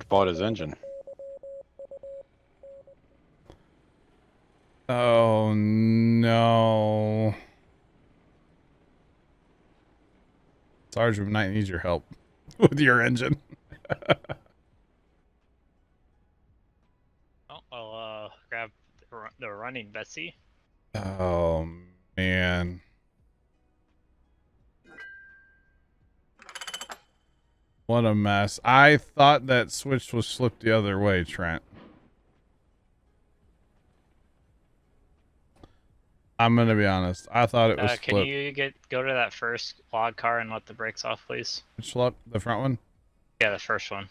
bought his engine. Oh no. Sarge, we might need your help with your engine. Oh, I'll grab the running Betsy. Oh man. What a mess. I thought that switch was flipped the other way, Trent. I'm gonna be honest. I thought it was Can flipped. you go to that first log car and let the brakes off, please? Which look, the front one? Yeah, the first one.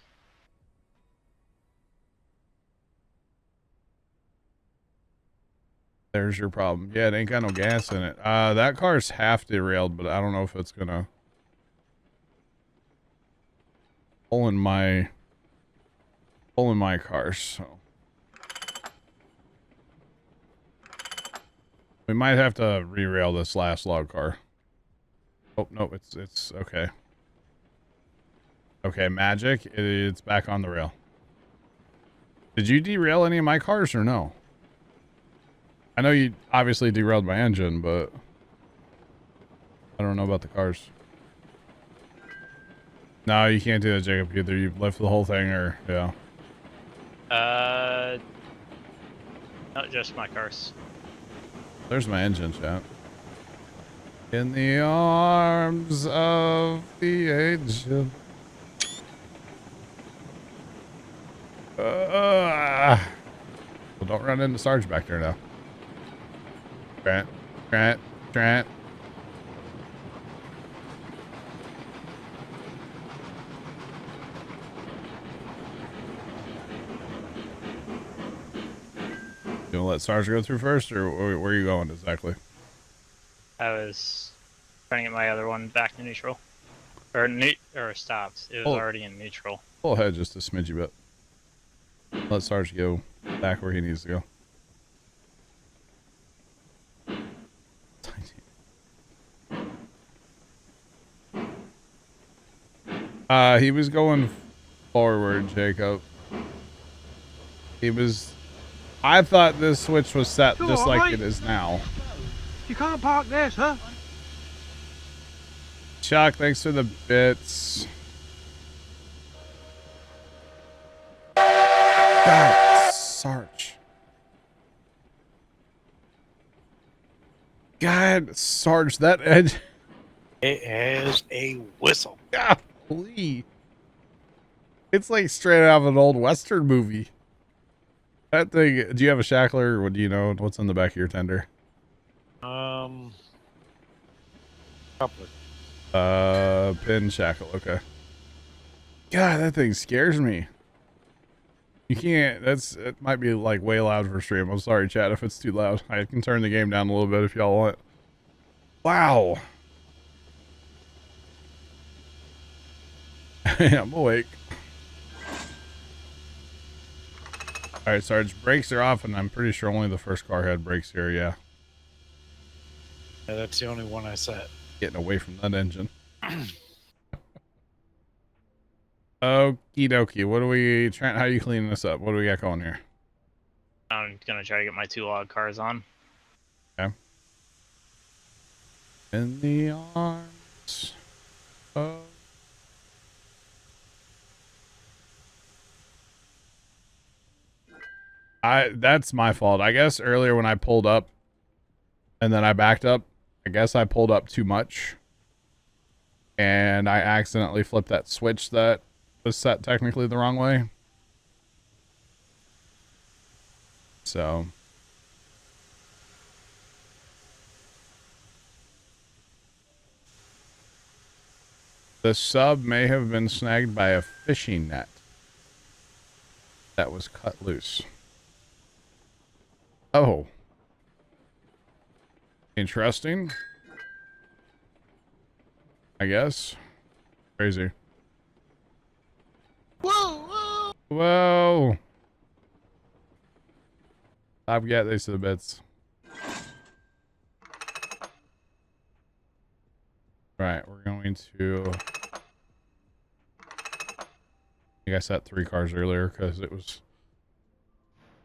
There's your problem. Yeah, it ain't got no gas in it. That car's half derailed, but I don't know if it's gonna pull in my car, so we might have to re-rail this last log car. Oh no, it's okay. Okay, magic. It's back on the rail. Did you derail any of my cars or no? I know you obviously derailed my engine, but I don't know about the cars. No, you can't do that, Jacob. Either you lift the whole thing or, yeah. Not just my cars. There's my engine, chat. In the arms of the angel. Well, don't run into Sarge back there now. Trent. You want to let Sarge go through first, or where are you going exactly? I was trying to get my other one back to neutral. Or stopped. It was already in neutral. Pull ahead just a smidgy bit. Let Sarge go back where he needs to go. He was going forward, Jacob. I thought this switch was set just like it is now. You can't park there, sir. Chuck, thanks for the bits. God, Sarge. God, Sarge, that edge. It has a whistle. Golly. It's like straight out of an old Western movie. That thing, do you have a shackler, or do you know what's in the back of your tender? Coupler. Pin shackle, okay. God, that thing scares me. You can't, it might be like way loud for stream. I'm sorry, chat, if it's too loud. I can turn the game down a little bit if y'all want. Wow. I'm awake. Alright, Sarge, brakes are off, and I'm pretty sure only the first car had brakes here, yeah. Yeah, that's the only one I set. Getting away from that engine. Okie dokie. What do we, Trent, how are you cleaning this up? What do we got going here? I'm gonna try to get my 2 log cars on. Okay. In the arms of... That's my fault. I guess earlier when I pulled up and then I backed up, I guess I pulled up too much. And I accidentally flipped that switch that was set technically the wrong way. So... the sub may have been snagged by a fishing net that was cut loose. Oh. Interesting. I guess. Crazy. Whoa! Whoa! I've got these to the bits. Right, we're going to... I think I set 3 cars earlier because it was...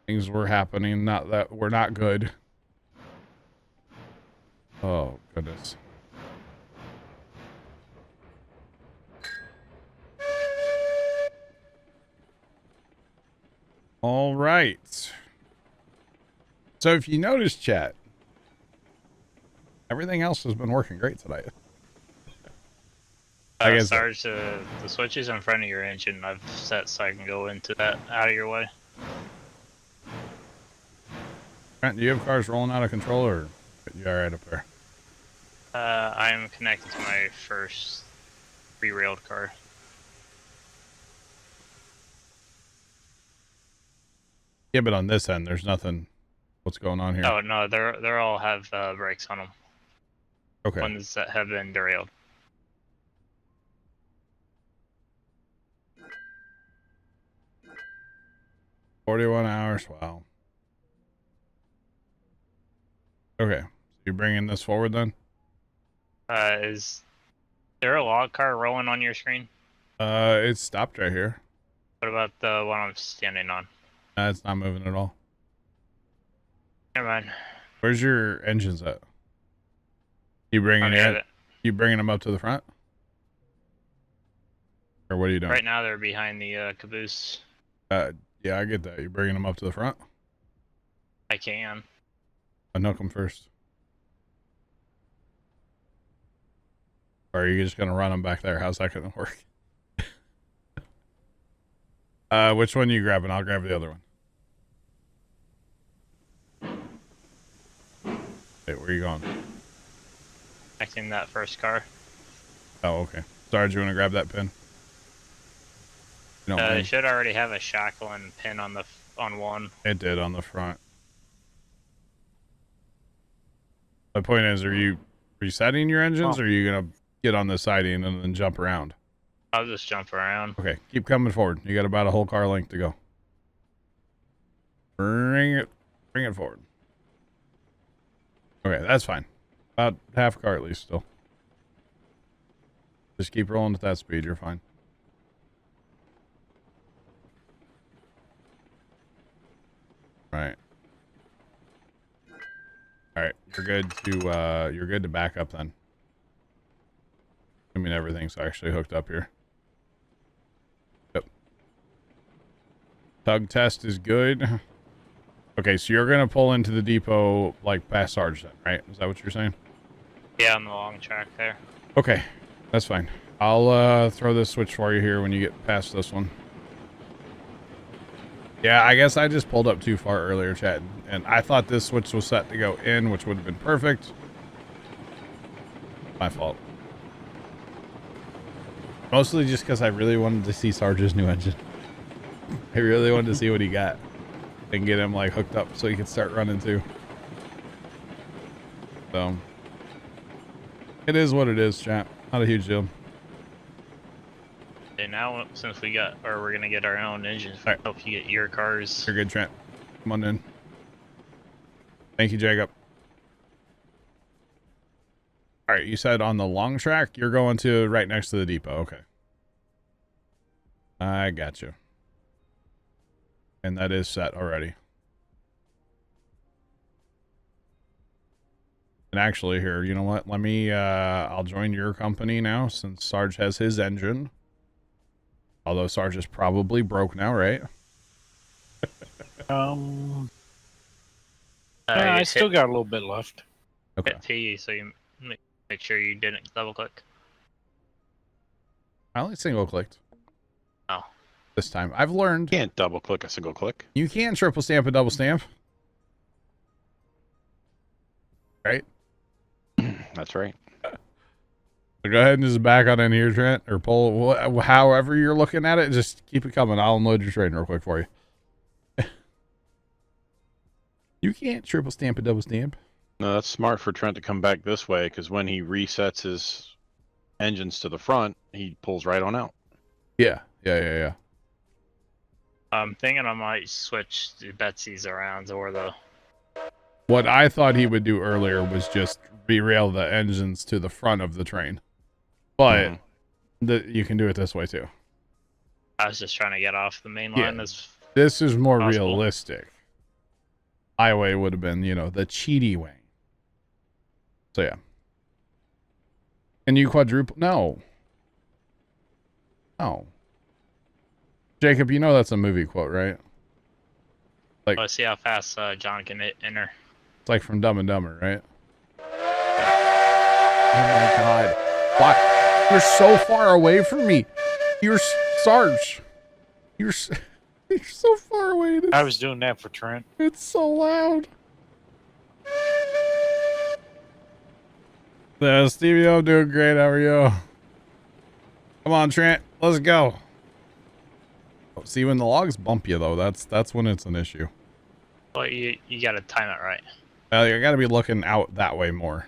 things were happening, not that were not good. Oh, goodness. All right. So if you notice, chat, everything else has been working great tonight. I guess Sarge, the switches in front of your engine I've set so I can go into that out of your way. Trent, do you have cars rolling out of control, or you alright up there? I'm connected to my first re-railed car. Yeah, but on this end, there's nothing. What's going on here? Oh no, they're all have brakes on them. Okay. Ones that have been derailed. $41 hours. Wow. Okay. So you're bringing this forward then? Is there a log car rolling on your screen? It's stopped right here. What about the one I'm standing on? It's not moving at all. Never mind. Where's your engines at? You bringing it? You bringing them up to the front? Or what are you doing? Right now they're behind the caboose. Yeah, I get that. You bringing them up to the front? I can. Unhook them first. Or are you just gonna run them back there? How's that gonna work? Which one are you grabbing? I'll grab the other one. Wait, where are you going? Connecting that first car. Oh, okay. Sarge, you want to grab that pin? You don't It mind? should already have a shackling pin on the on one. It did on the front. My point is, are you resetting your engines, or are you gonna get on the siding and then jump around? I'll just jump around. Okay, keep coming forward. You got about a whole car length to go. Bring it forward. Okay, that's fine. About half a car at least still. Just keep rolling at that speed, you're fine. Right. Alright, you're good to back up then. I mean everything's actually hooked up here. Yep. Tug test is good. Okay, so you're gonna pull into the depot like past Sarge then, right? Is that what you're saying? Yeah, on the long track there. Okay, that's fine. I'll throw this switch for you here when you get past this one. Yeah, I guess I just pulled up too far earlier, chat, and I thought this switch was set to go in, which would have been perfect. My fault. Mostly just because I really wanted to see Sarge's new engine. I really wanted to see what he got and get him like hooked up so he could start running too. So it is what it is, chat. Not a huge deal. And now, since we're gonna get our own engines, we Alright. help you get your cars. You're good, Trent. Come on in. Thank you, Jacob. All right, you said on the long track, you're going to right next to the depot. Okay. I got you. And that is set already. And actually here, you know what? Let me, I'll join your company now since Sarge has his engine. Although Sarge is probably broke now, right? Yeah, I still got a little bit left. Okay. Hit T, so you make sure you didn't double click. I only single clicked. Oh. This time. I've learned. Can't double click a single click. You can triple stamp and double stamp. Right? That's right. So go ahead and just back on in here, Trent, or pull however you're looking at it. Just keep it coming. I'll unload your train real quick for you. You can't triple stamp and double stamp. No, that's smart for Trent to come back this way because when he resets his engines to the front, he pulls right on out. Yeah. Yeah. I'm thinking I might switch the Betsy's around or the. What I thought he would do earlier was just derail the engines to the front of the train. But you can do it this way too. I was just trying to get off the main line as. This is more possible. realistic. My way would have been, you know, the cheaty way. So yeah. And you quadruple? No. Oh. Jacob, you know that's a movie quote, right? Like, Let's see how fast John can enter. it's like from Dumb and Dumber, right? Oh my god. Why? You're so far away from me. You're Sarge. You're so far away. I was doing that for Trent. It's so loud. Stevie, I'm doing great. How are you? Come on, Trent. Let's go. Oh, see, when the logs bump you, though, that's when it's an issue. Well, you gotta time it right. You gotta be looking out that way more.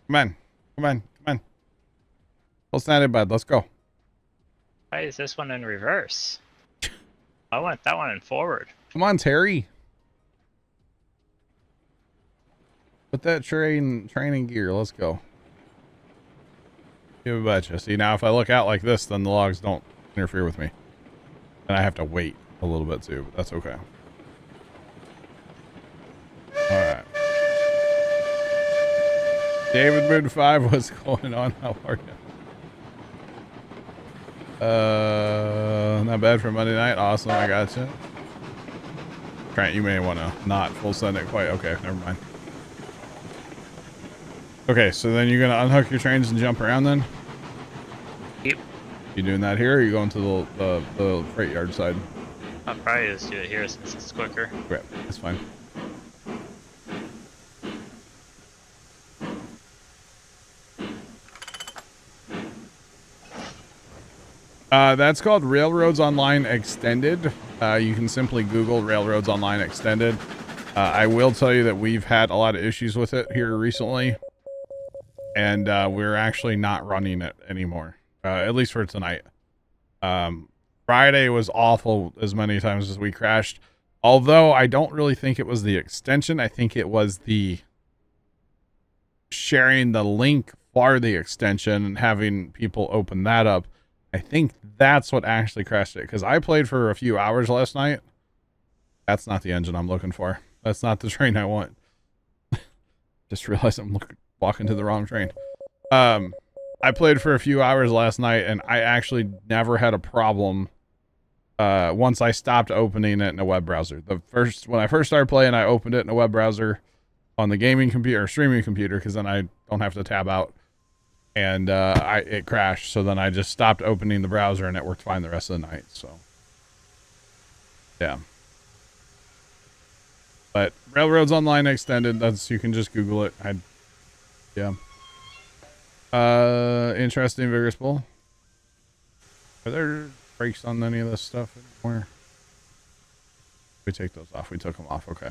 Come on. Let's not in bed. Let's go. Why is this one in reverse? I want that one in forward. Come on, Terry. Put that training gear. Let's go. Give a betcha. See, now if I look out like this, then the logs don't interfere with me. And I have to wait a little bit too, but that's okay. Alright. David Moon 5, what's going on? How are you? Not bad for Monday night. Awesome, I gotcha. Trent, you may want to not full send it quite. Okay, never mind. Okay, so then you're going to unhook your trains and jump around then? Yep. You doing that here, or are you going to the freight yard side? I'll probably just do it here since it's quicker. Right, that's fine. That's called Railroads Online Extended. You can simply Google Railroads Online Extended. I will tell you that we've had a lot of issues with it here recently, and we're actually not running it anymore, at least for tonight. Friday was awful as many times as we crashed, although I don't really think it was the extension. I think it was the sharing the link for the extension and having people open that up. I think that's what actually crashed it, because I played for a few hours last night. That's not the engine I'm looking for. That's not the train I want. Just realized I'm walking to the wrong train. I played for a few hours last night, and I actually never had a problem once I stopped opening it in a web browser. When I first started playing, I opened it in a web browser on the gaming computer or streaming computer, because then I don't have to tab out. And it crashed, so then I just stopped opening the browser, and it worked fine the rest of the night. So, yeah. But Railroads Online Extended, you can just Google it. Yeah. Interesting, Vigorous Bull. Are there brakes on any of this stuff anymore? We take those off. We took them off. Okay.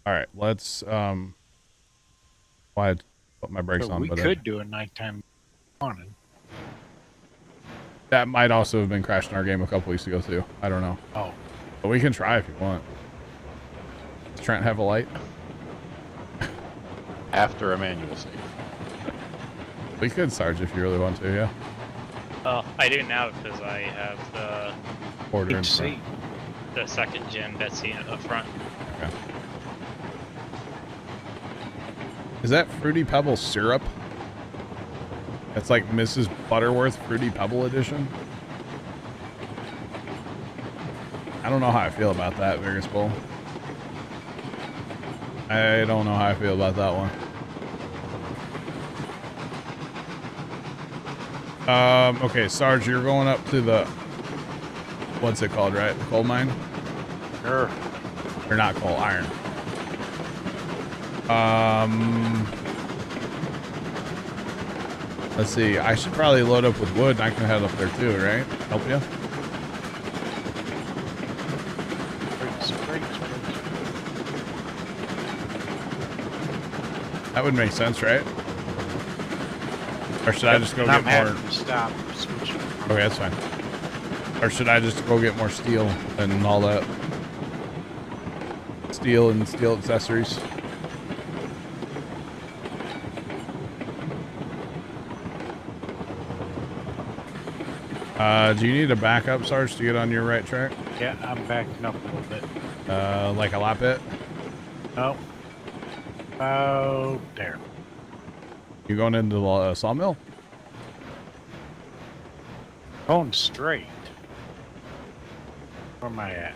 All right. Let's why put my brakes on? We could do a nighttime morning. That might also have been crashing our game a couple weeks ago too. I don't know. Oh. But we can try if you want. Does Trent have a light? After a manual save. We could, Sarge, if you really want to, yeah. Well, I do now because I have the Order in front. See. the second gen Betsy up front. Okay. Is that Fruity Pebble syrup? That's like Mrs. Butterworth Fruity Pebble edition? I don't know how I feel about that, Vegas Bull. I don't know how I feel about that one. Okay, Sarge, you're going up to the, what's it called, right? The coal mine? Sure. Or not coal, iron. Let's see, I should probably load up with wood and I can head up there too, right? Help you? That would make sense, right? Or should I just go get more? Stop switching. Okay, that's fine. Or should I just go get more steel and all that? Steel and steel accessories. Do you need a backup, Sarge, to get on your right track? Yeah, I'm backing up a little bit. Like a lot bit? No. Oh, there. You going into the sawmill? Going straight. Where am I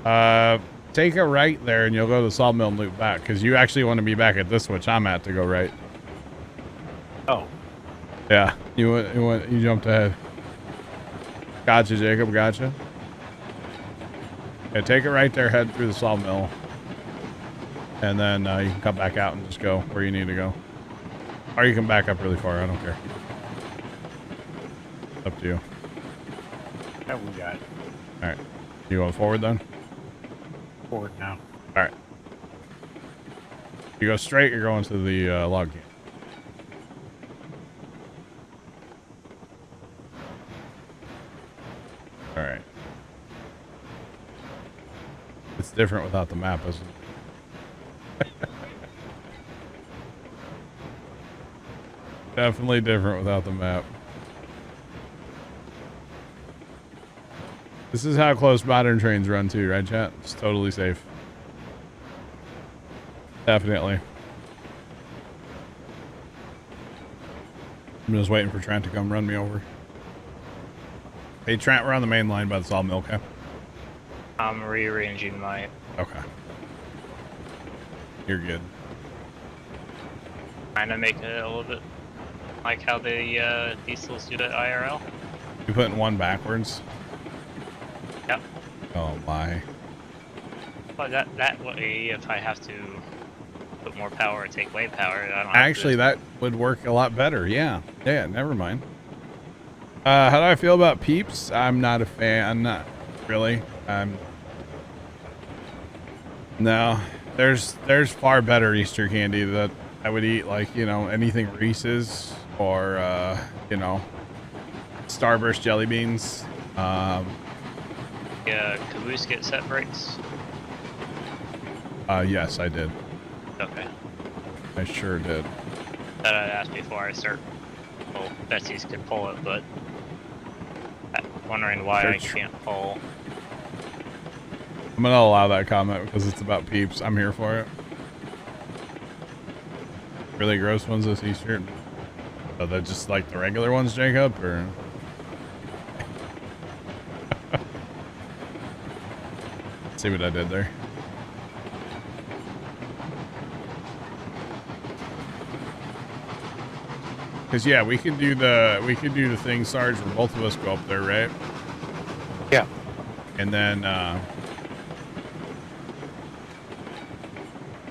at? Take a right there and you'll go to the sawmill and loop back, because you actually want to be back at this switch I'm at to go right. Oh. Yeah, you jumped ahead. Gotcha, Jacob, gotcha. Yeah, take it right there, head through the sawmill. And then you can come back out and just go where you need to go. Or you can back up really far, I don't care. Up to you. Yeah, we got it. Alright. You going forward then? Forward now. Alright. You go straight, you're going to the log camp. Alright. It's different without the map, isn't it? Definitely different without the map. This is how close modern trains run too, right, chat? It's totally safe. Definitely. I'm just waiting for Trent to come run me over. Hey, Trent, we're on the main line by the sawmill, okay? I'm rearranging my. Okay. You're good. Trying to make it a little bit Like how the diesels do it IRL. You putting one backwards? Yep. Oh my. But that way, if I have to put more power or take away power, I don't have Actually, to. that would work a lot better. Yeah. Yeah, never mind. How do I feel about Peeps? I'm not a fan. I'm not really. No. There's far better Easter candy that I would eat, like, you know, anything Reese's or you know, Starburst jelly beans. Caboose get set brakes. Yes, I did. Okay. I sure did. That I'd asked before I start. Well, Betsy's could pull it, but I'm wondering why I can't pull. I'm gonna allow that comment because it's about Peeps. I'm here for it. Really gross ones this Easter. Are they just like the regular ones, Jacob, or? See what I did there? Cause yeah, we could do the thing, Sarge, where both of us go up there, right? Yeah. And then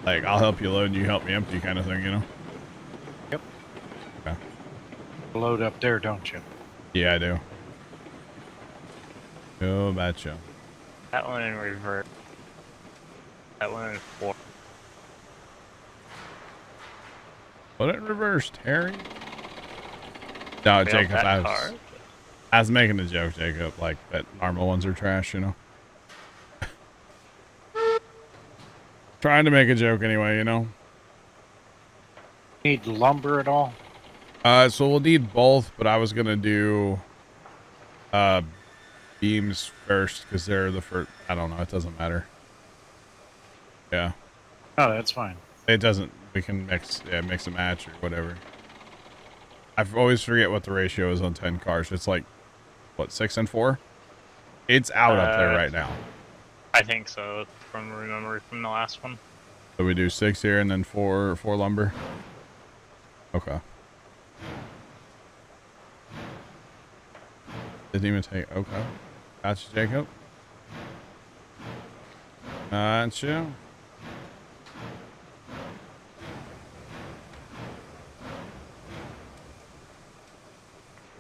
like I'll help you load and you help me empty, kind of thing, you know? Yep. Okay. Load up there, don't you? Yeah, I do. Oh, betcha. That one in reverse. That one in 4. Put it in reverse, Terry. No, Jacob, I was making a joke, Jacob. Like, that normal ones are trash, you know? Trying to make a joke anyway, you know? Need lumber at all? So we'll need both, but I was gonna do beams first because they're the first. I don't know. It doesn't matter. Yeah, Oh, that's fine. it doesn't. We can mix and match or whatever. I always forget what the ratio is on 10 cars. It's like, what, 6 and 4? It's out up there right now. I think so, from remembering from the last one. So we do 6 here and then 4 lumber. Okay. Didn't even take. Okay. Gotcha, Jacob. Gotcha.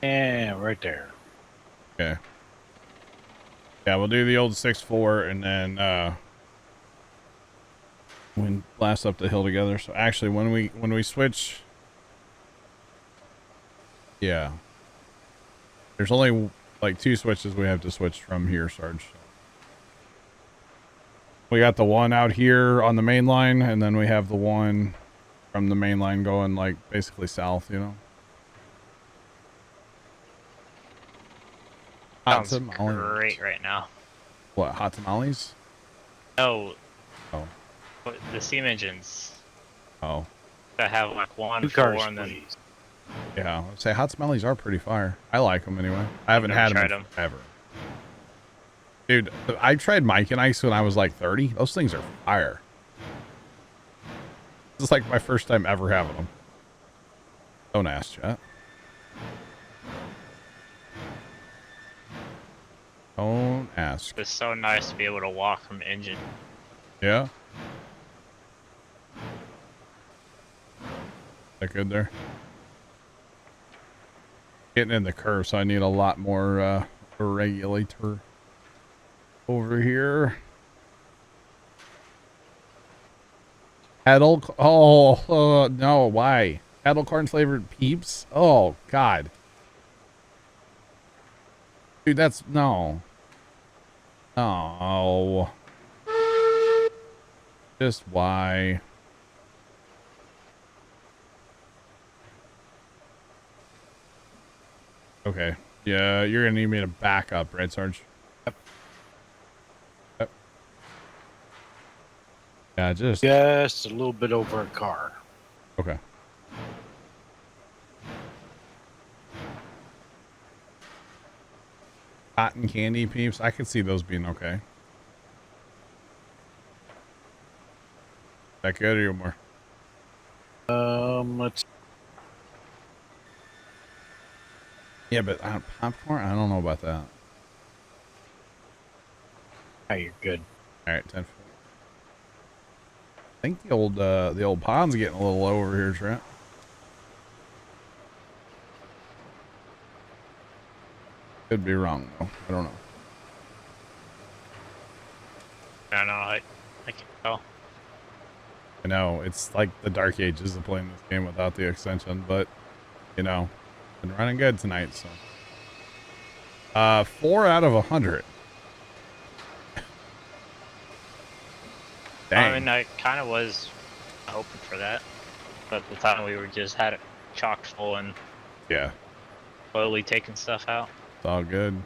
Yeah, right there. Okay. Yeah, we'll do the old 6-4 and then we blast up the hill together. So actually when we switch, yeah. There's only like 2 switches we have to switch from here, Sarge. We got the one out here on the main line, and then we have the one from the main line going like basically south, you know. Hot Sounds tamales. great right now. What, hot tamales? No. Oh. But the steam engines. Oh. I have like 1, 2 4, cars, and then please. Yeah, I'd say hot tamales are pretty fire. I like them anyway. I haven't Never had tried them them. ever. Dude, I tried Mike and Ice when I was like 30. Those things are fire. This is like my first time ever having them. Don't ask, chat. Don't ask. it's so nice to be able to walk from engine. Yeah? That good there? Getting in the curve, so I need a lot more regulator over here. Adult, no, why? Adult corn flavored Peeps? Oh, God. Dude, that's, no. Oh. Just why? Okay. Yeah, you're gonna need me to back up, right, Sarge? Yep. Yep. Yeah, just a little bit over a car. okay. Cotton candy Peeps. I could see those being okay. That good or more? Let's Yeah, but popcorn? I don't know about that. Oh, you're good. All right, 10. I think the old pond's getting a little low over here, Trent. Could be wrong though. I don't know. I don't know. I can't tell. I know it's like the dark ages of playing this game without the extension, but you know, been running good tonight. So, 4 out of 100. Dang. I mean, I kind of was hoping for that, but at the time we were just had it chock full and Yeah, slowly taking stuff out. it's all good.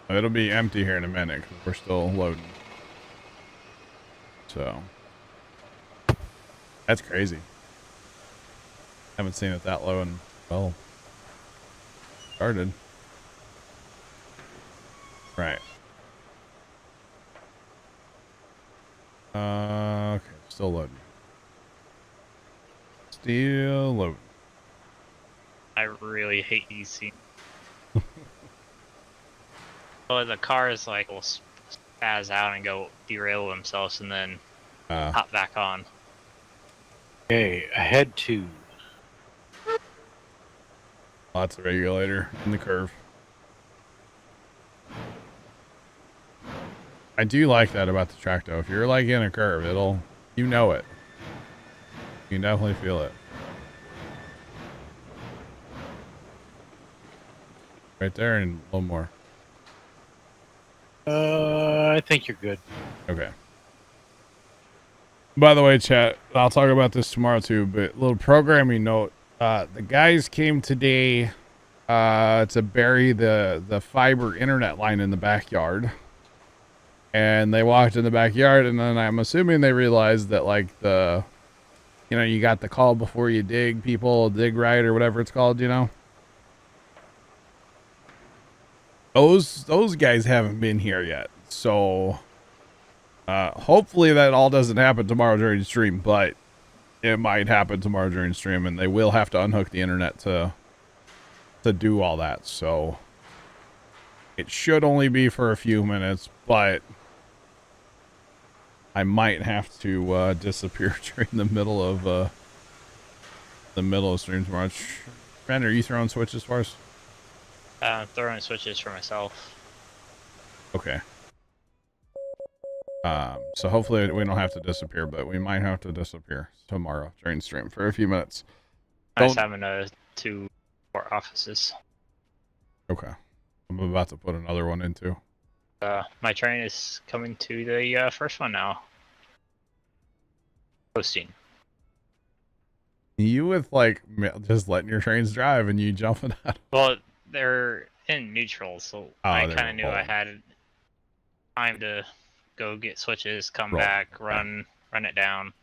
It'll be empty here in a minute because we're still loading. So that's crazy. Haven't seen it that low and well started. Right. Okay, still loading. Still loading. I really hate these scenes. Well, the cars like will spaz out and go derail themselves and then hop back on. Okay, ahead 2. Lots of regulator in the curve. I do like that about the track though. If you're like in a curve, you know it. You can definitely feel it. Right there and a little more. I think you're good. Okay. By the way, chat, I'll talk about this tomorrow too, but little programming note. The guys came today to bury the fiber internet line in the backyard. And they walked in the backyard, and then I'm assuming they realized that, like, you got the call before you dig, people dig right or whatever it's called, you know? Those guys haven't been here yet. So, hopefully that all doesn't happen tomorrow during stream, but it might happen tomorrow during stream, and they will have to unhook the internet to do all that. So, it should only be for a few minutes, but I might have to disappear during the middle of stream tomorrow. Ren, are you throwing switches for us? Throwing switches for myself. Okay. So hopefully we don't have to disappear, but we might have to disappear tomorrow during stream for a few minutes. I just having 2 more offices. Okay. I'm about to put another one in too. My train is coming to the first one now. Posting. You with like just letting your trains drive and you jumping out. Well, they're in neutral, so I kind of knew I had time to go get switches, come back, run it down.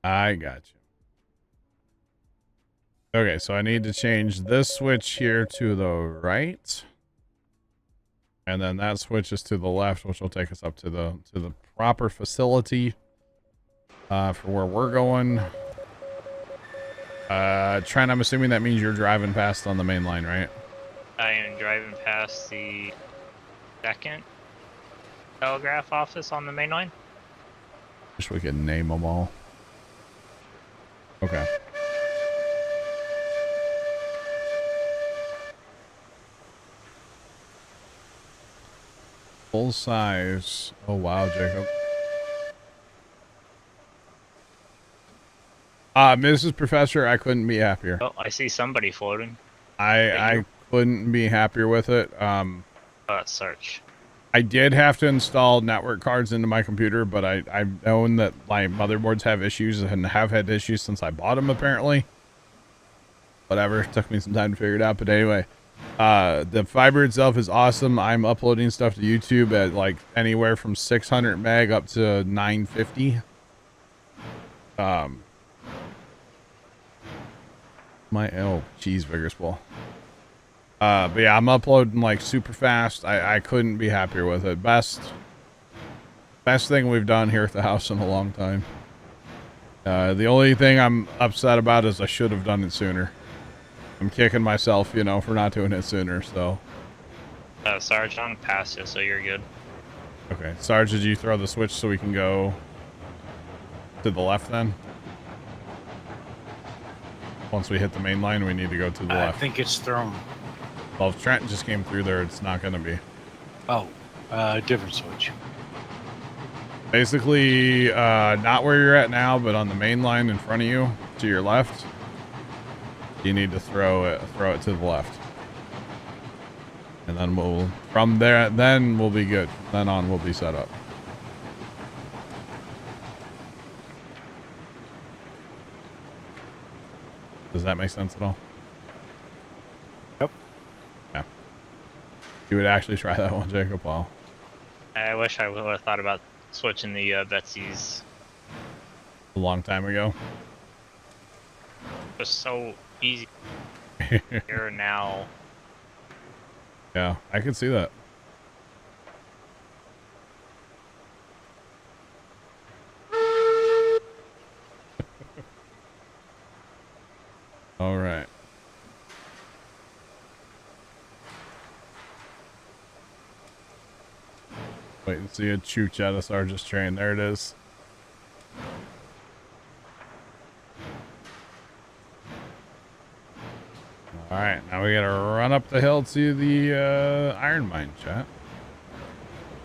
I got you. Okay, so I need to change this switch here to the right. And then that switches to the left, which will take us up to the proper facility for where we're going. Trent, I'm assuming that means you're driving past on the main line, right? I am driving past the second telegraph office on the main line. Wish we could name them all. Okay. Full size. Oh wow, Jacob. Mrs. Professor, I couldn't be happier. Oh, I see somebody floating. I couldn't be happier with it. Search. I did have to install network cards into my computer, but I've known that my motherboards have issues and have had issues since I bought them, apparently. Whatever, it took me some time to figure it out, but anyway. The fiber itself is awesome. I'm uploading stuff to YouTube at like anywhere from 600 meg up to 950. Cheeseburgers bowl. But yeah, I'm uploading like super fast. I couldn't be happier with it. Best thing we've done here at the house in a long time. The only thing I'm upset about is I should have done it sooner. I'm kicking myself, you know, for not doing it sooner, so. Sarge, I'm past you, so you're good. Okay. Sarge, did you throw the switch so we can go to the left then? Once we hit the main line, we need to go to the left. I think it's thrown. Well, if Trent just came through there, it's not going to be. Oh, different switch. Basically, not where you're at now, but on the main line in front of you, to your left. You need to throw it to the left. And then we'll, from there, then we'll be good. Then on, we'll be set up. Does that make sense at all? Yep. Yeah. You would actually try that one, Jacob? Wow. I wish I would have thought about switching the Betsy's. A long time ago. It was so easy. Here now. Yeah, I could see that. All right. Wait and see a chooch at a Sarge's train. There it is. All right, now we gotta run up the hill to the iron mine, chat.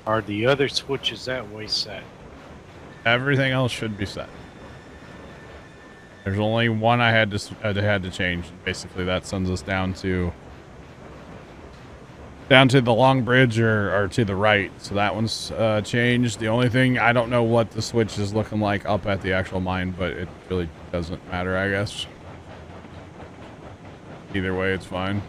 Are the other switches that way set? Everything else should be set. There's only one I had to change. Basically, that sends us down to the long bridge or to the right. So that one's changed. The only thing, I don't know what the switch is looking like up at the actual mine, but it really doesn't matter, I guess. Either way, it's fine.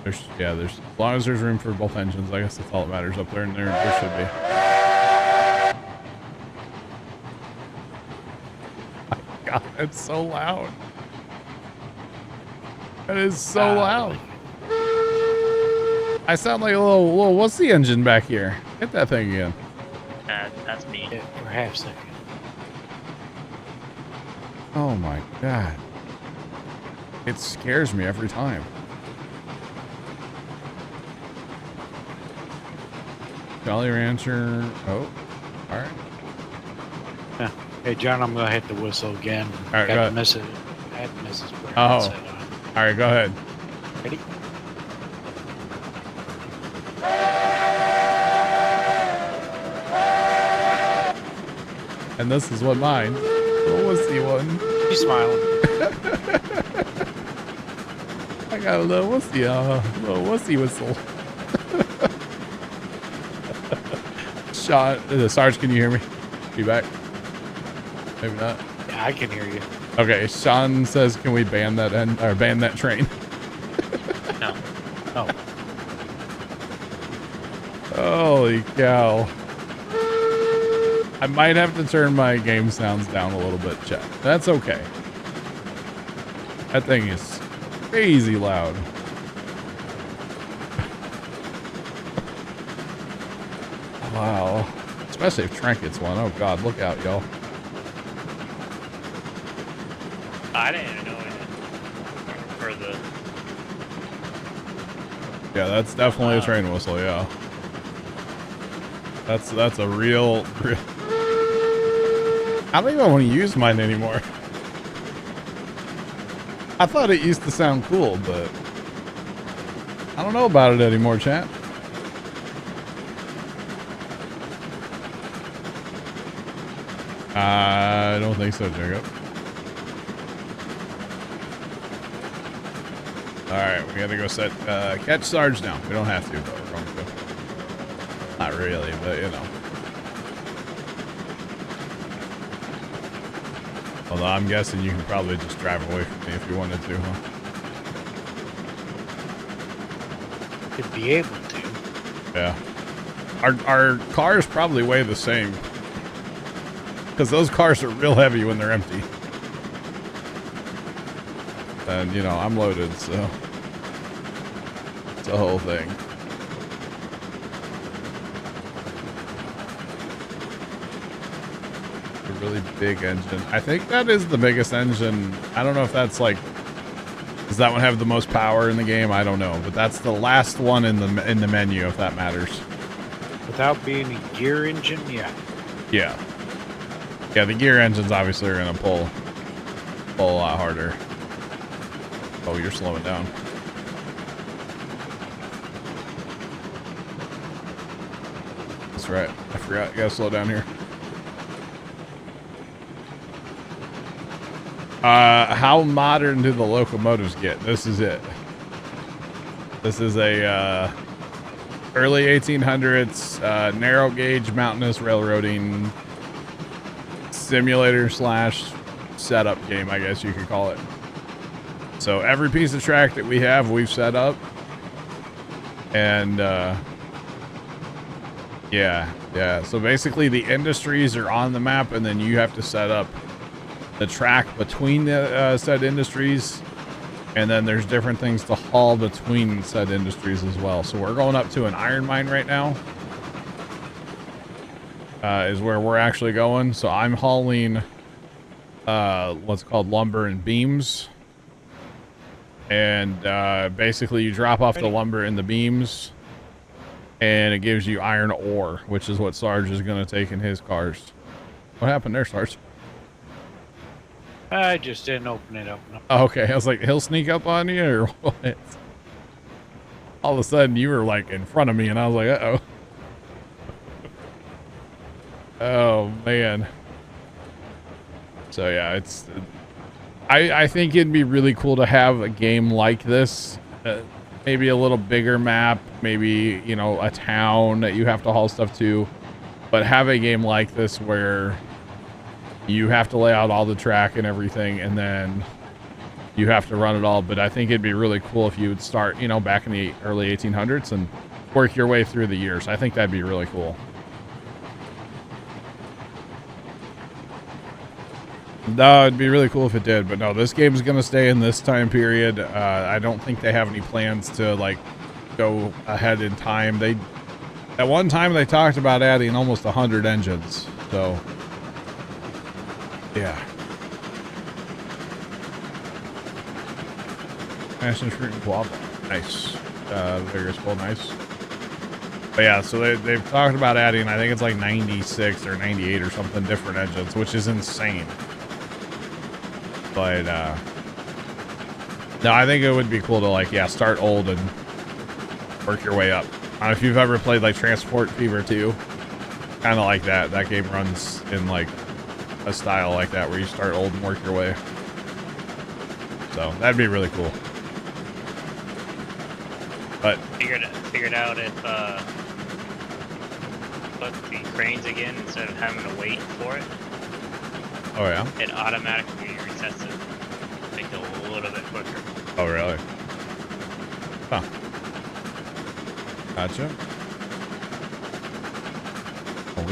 There's as long as there's room for both engines, I guess that's all that matters up there, and there should be. God, it's so loud. That is so loud. I sound like a little what's the engine back here? Hit that thing again. That's me. Yeah, for half second. Oh my God. It scares me every time. Jolly Rancher. Oh, all right. Yeah. Hey, John, I'm going to hit the whistle again. All right, go ahead. I had the message. Oh. All right, go ahead. Ready? And this is what mine. What was the one? He's smiling. I got a little wussy whistle. Sean, Sarge, can you hear me? Be back? Maybe not. Yeah, I can hear you. Okay, Sean says, can we ban that ban that train? No. Oh. Holy cow. I might have to turn my game sounds down a little bit, chat. That's okay. That thing is crazy loud. Wow. Especially if Trent gets one. Oh God, look out, y'all. I didn't even know it for the. Yeah, that's definitely a train whistle. Yeah. That's a real. I don't even want to use mine anymore. I thought it used to sound cool, but I don't know about it anymore, chat. I don't think so, Jacob. Alright, we gotta go set, catch Sarge now. We don't have to, but we're going to. Not really, but you know. Although I'm guessing you can probably just drive away from me if you wanted to, huh? Could be able to. Yeah. Our cars probably weigh the same. Because those cars are real heavy when they're empty. And, you know, I'm loaded, so. It's a whole thing. a really big engine. I think that is the biggest engine. I don't know if that's like, does that one have the most power in the game? I don't know, but that's the last one in the menu, if that matters. Without being a gear engine, yeah. Yeah. Yeah, the gear engines obviously are gonna pull a lot harder. Oh, you're slowing down. That's right. I forgot. You gotta slow down here. How modern do the locomotives get? This is it. This is a early 1800s narrow gauge mountainous railroading simulator / setup game, I guess you could call it. So every piece of track that we have, we've set up. And yeah. So basically the industries are on the map, and then you have to set up the track between the said industries, and then there's different things to haul between said industries as well. So we're going up to an iron mine right now, is where we're actually going. So I'm hauling what's called lumber and beams, and basically you drop off the lumber and the beams, and it gives you iron ore, which is what Sarge is going to take in his cars. What happened there, Sarge? I just didn't open it up. No. Oh, okay, I was like, he'll sneak up on you or what? All of a sudden, you were like in front of me, and I was like, uh-oh. Oh, man. So, yeah, it's... I think it'd be really cool to have a game like this. Maybe a little bigger map, maybe, you know, a town that you have to haul stuff to. But have a game like this where you have to lay out all the track and everything, and then you have to run it all. But I think it'd be really cool if you would start, you know, back in the early 1800s and work your way through the years. I think that'd be really cool. No, it'd be really cool if it did, but no, this game's gonna stay in this time period. I don't think they have any plans to like go ahead in time. They, at one time, they talked about adding almost 100 engines. So, yeah. Passion fruit and guava, nice. Vigorous bull, nice. But yeah, so they've talked about adding, I think it's like 96 or 98 or something different engines, which is insane. But no, I think it would be cool to like, yeah, start old and work your way up. I don't know if you've ever played like Transport Fever 2, kind of like that. That game runs in like a style like that, where you start old and work your way. So that'd be really cool. But figured out if put the cranes again instead of having to wait for it. Oh yeah? It automatically resets it. Make it a little bit quicker. Oh really? Huh. Gotcha. Well,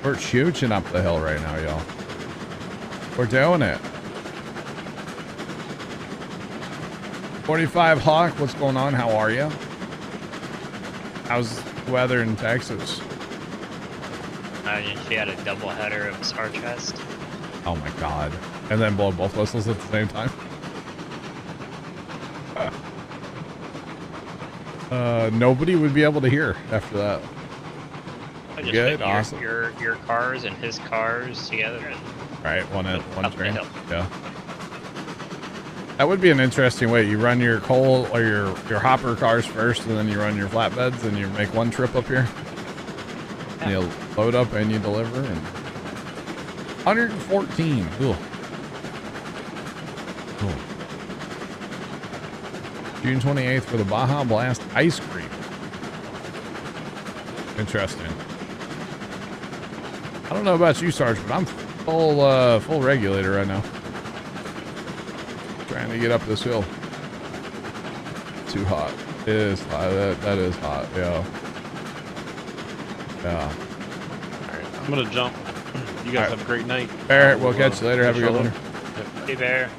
we're chooching up the hill right now, y'all. We're doing it. 45 Hawk, what's going on? How are you? How's the weather in Texas? Imagine if you had a double header of Star Chest. Oh my god. And then blow both whistles at the same time? Nobody would be able to hear after that. I just Good, put awesome. Your cars and his cars together. And Right, one train. the hill. Yeah. That would be an interesting way. You run your coal or your hopper cars first, and then you run your flatbeds, and you make one trip up here. Yeah. And you load up and you deliver. And 114. Cool. Cool. June 28th for the Baja Blast ice cream. Interesting. I don't know about you, Sarge, but I'm full regulator right now. Trying to get up this hill. Too hot. It is hot. That is hot. Yeah. Yeah. Alright, I'm gonna jump. You guys have a great night. Alright, we'll catch you later. Have a good one. Hey, Bear.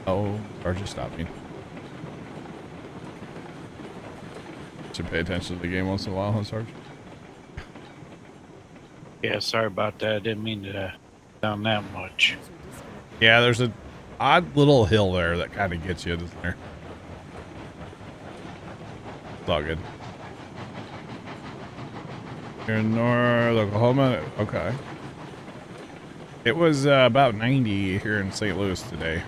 Oh, Sarge just stopped me. Should pay attention to the game once in a while, huh, Sarge? Yeah, sorry about that. I didn't mean to down that much. Yeah, there's a odd little hill there that kind of gets you, isn't there? It's all good. You're in North Oklahoma? Okay. It was about 90 here in St. Louis today.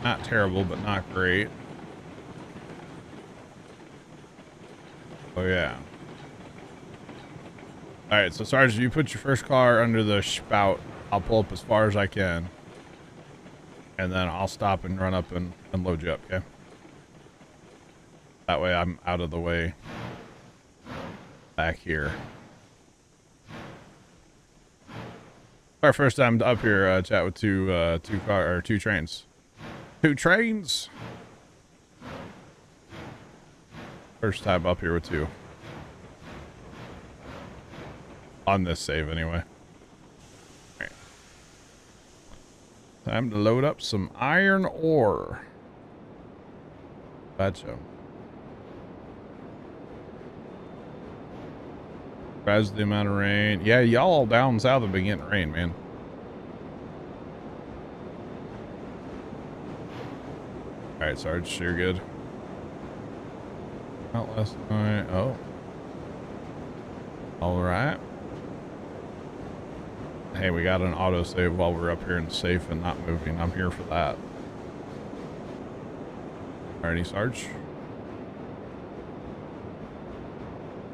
Not terrible, but not great. Oh, yeah. All right, so Sarge, you put your first car under the spout. I'll pull up as far as I can. And then I'll stop and run up and load you up, okay? That way I'm out of the way back here. Our first time up here, chat with two trains. Two trains. First time up here with two. On this save, anyway. All right. Time to load up some iron ore. Gotcha. Surprised the amount of rain. Yeah, y'all down south have been getting rain, man. All right, Sarge, you're good. Not last night. Oh. All right. Hey, we got an autosave while we're up here and safe and not moving. I'm here for that. Alrighty, Sarge.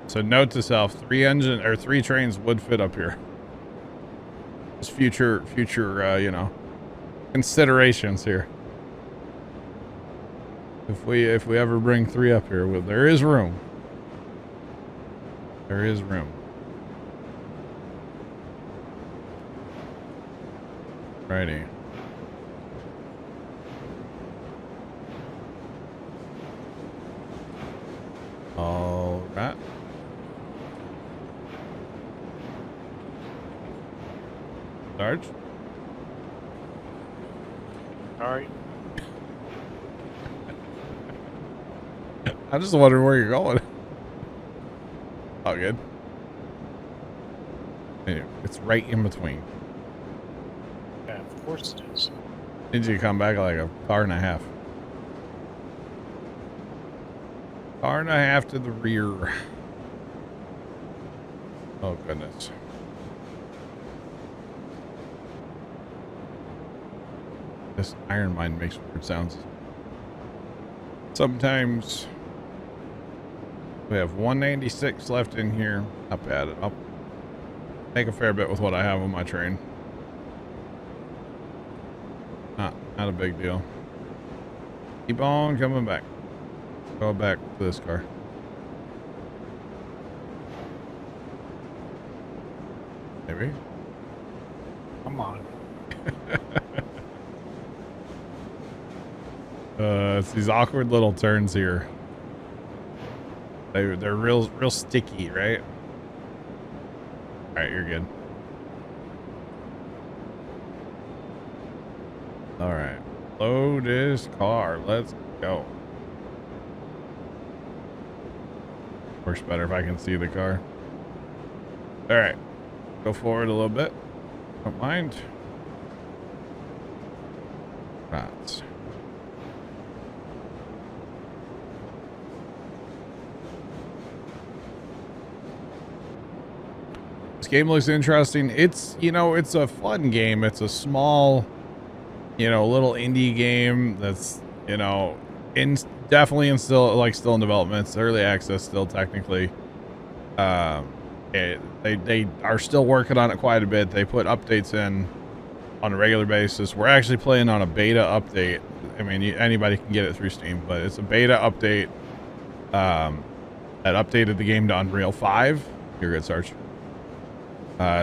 So note to self, 3 trains would fit up here. Just future, you know, considerations here. If we ever bring 3 up here, well, there is room. There is room. Righty. All right. Sarge? All right. I just wondering where you're going. Oh, good. It's right in between. Yeah, of course it is. Need you to come back like a car and a half. Car and a half to the rear. Oh, goodness. This iron mine makes weird sounds. Sometimes we have 196 left in here. Not bad. I'll make a fair bit with what I have on my train. Not a big deal. Keep on coming back. Go back to this car. Maybe. Come on. It's these awkward little turns here. They're real sticky, right? All right, you're good. All right, load this car. Let's go. Works better if I can see the car. All right, go forward a little bit. Don't mind. Right. This game looks interesting. It's, you know, it's a fun game. It's a small, you know, little indie game that's, you know, definitely still in development. It's early access still technically. They are still working on it quite a bit. They put updates in on a regular basis. We're actually playing on a beta update. I mean, anybody can get it through Steam, but it's a beta update that updated the game to Unreal 5. You're good, Sarge.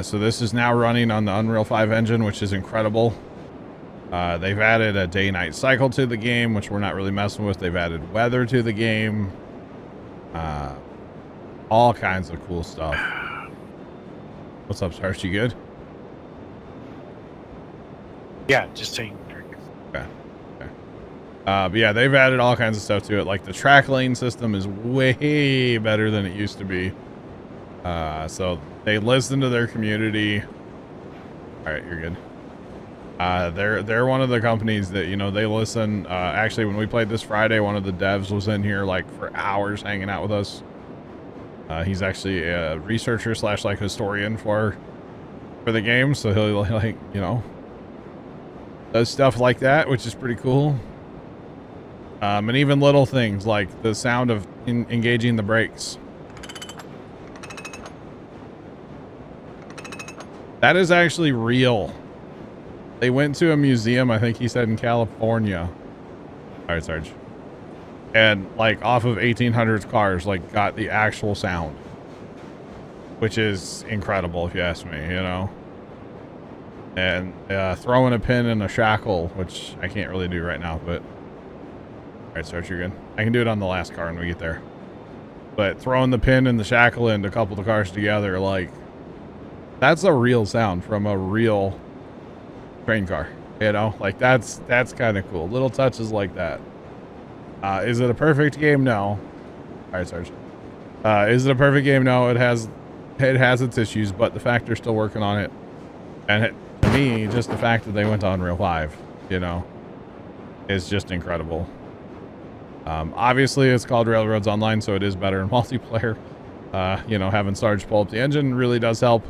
So this is now running on the Unreal 5 engine, which is incredible. They've added a day-night cycle to the game, which we're not really messing with. They've added weather to the game. All kinds of cool stuff. What's up, Sarge? You good? Yeah, just taking a drink. Okay. But yeah, they've added all kinds of stuff to it. Like the track lane system is way better than it used to be. So they listen to their community. All right, you're good. They're one of the companies that, you know, they listen. Actually, when we played this Friday, one of the devs was in here like for hours hanging out with us. He's actually a researcher / like historian for the game, so he'll like, you know, does stuff like that, which is pretty cool. And even little things like the sound of engaging the brakes. That is actually real. They went to a museum, I think he said in California. All right, Sarge. And like off of 1800s cars, like got the actual sound, which is incredible if you ask me, you know. And throwing a pin in a shackle, which I can't really do right now, but all right, Sarge, you're good. I can do it on the last car when we get there. But throwing the pin and the shackle in to couple the cars together, like that's a real sound from a real train car, you know. Like that's kind of cool. Little touches like that. Is it a perfect game? No. All right, Sarge. Is it a perfect game? No. It has its issues, but the fact they're still working on it, and to me, just the fact that they went on Unreal 5, you know, is just incredible. Obviously, it's called Railroads Online, so it is better in multiplayer. You know, having Sarge pull up the engine really does help.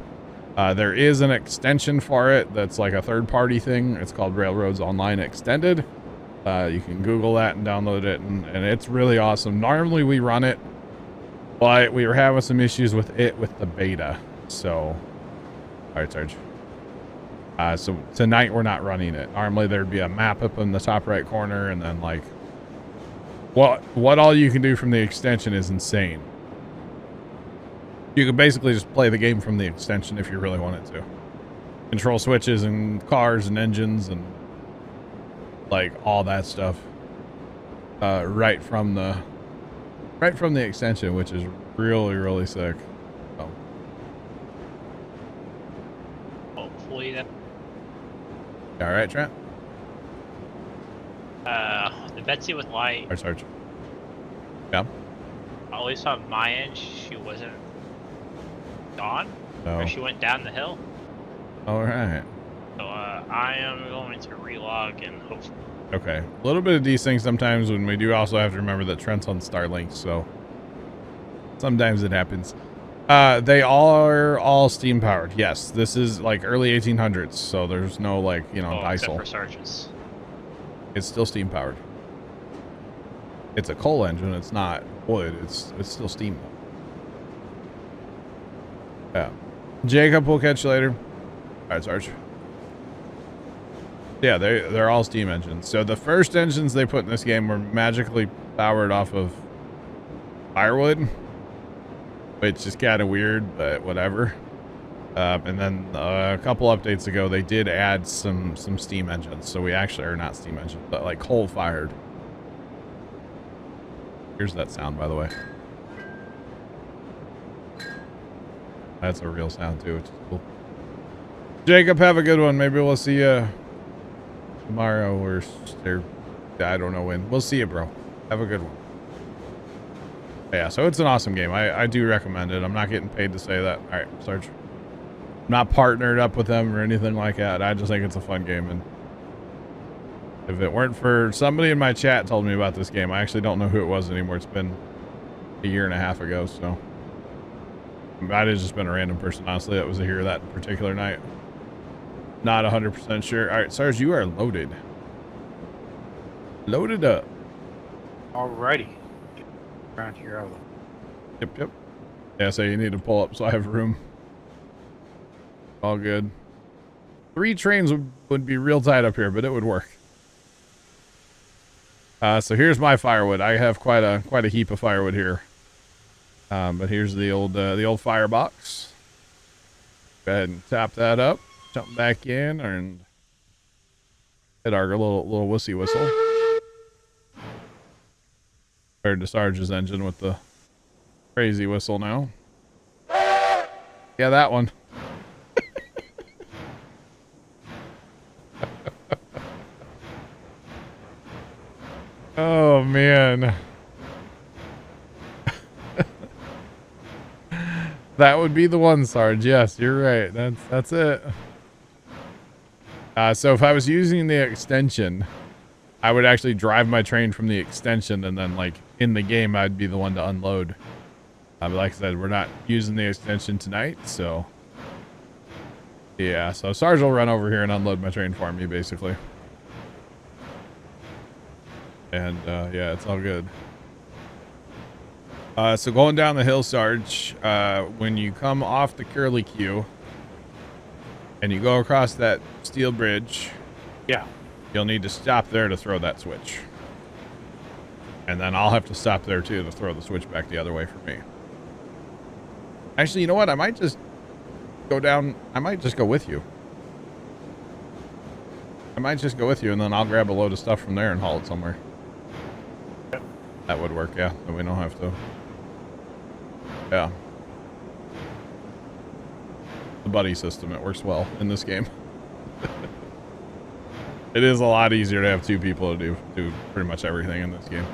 There is an extension for it that's like a third-party thing. It's called Railroads Online Extended. You can Google that and download it, and it's really awesome. Normally we run it, but we were having some issues with the beta. So, all right, Sarge. So tonight we're not running it. Normally there'd be a map up in the top right corner, and then like, what all you can do from the extension is insane. You can basically just play the game from the extension if you really wanted to. Control switches and cars and engines and like all that stuff. Right from the extension, which is really, really sick. So. Hopefully that. All right, Trent. The Betsy with light. Our Sarge. Yeah. At least on my end, she wasn't gone. No. Or she went down the hill. All right. So I am going to relog and hopefully. Okay. A little bit of desync sometimes when we do also have to remember that Trent's on Starlink, so sometimes it happens. They are all steam powered. Yes, this is like early 1800s, so there's no like, you know, diesel. Except for Sarge's. It's still steam powered. It's a coal engine. It's not wood. It's still steam. Yeah. Jacob, we'll catch you later. All right, Sarge. Yeah, they're all steam engines. So the first engines they put in this game were magically powered off of firewood, which is kind of weird, but whatever. And then a couple updates ago, they did add some steam engines. So we actually are not steam engines, but like coal fired. Here's that sound, by the way. That's a real sound too, which is cool. Jacob, have a good one. Maybe we'll see you tomorrow or I don't know when. We'll see you, bro. Have a good one. Yeah, so it's an awesome game. I do recommend it. I'm not getting paid to say that. All right, Sarge. I'm not partnered up with them or anything like that. I just think it's a fun game, and if it weren't for somebody in my chat told me about this game, I actually don't know who it was anymore. It's been a year and a half ago, so it might have just been a random person, honestly, that was here that particular night. Not 100% sure. All right, Sarge, you are loaded. Loaded up. Alrighty. Around here, I'll... Yep. Yeah, so you need to pull up so I have room. All good. 3 trains would be real tight up here, but it would work. So here's my firewood. I have quite a heap of firewood here. But here's the old firebox. Go ahead and tap that up. Jump back in and hit our little wussy whistle. Compared to Sarge's engine with the crazy whistle now. Yeah, that one. Oh man. That would be the one, Sarge. Yes, you're right. That's it. So if I was using the extension, I would actually drive my train from the extension, and then like in the game, I'd be the one to unload. But like I said, we're not using the extension tonight, so yeah. So Sarge will run over here and unload my train for me, basically. And yeah, it's all good. So going down the hill, Sarge, when you come off the curly queue and you go across that steel bridge, Yeah. you'll need to stop there to throw that switch. And then I'll have to stop there too to throw the switch back the other way for me. Actually, you know what? I might just go down. I might just go with you. I might just go with you, and then I'll grab a load of stuff from there and haul it somewhere. That would work, yeah. Then we don't have to. Yeah. The buddy system, it works well in this game. It is a lot easier to have two people to do pretty much everything in this game.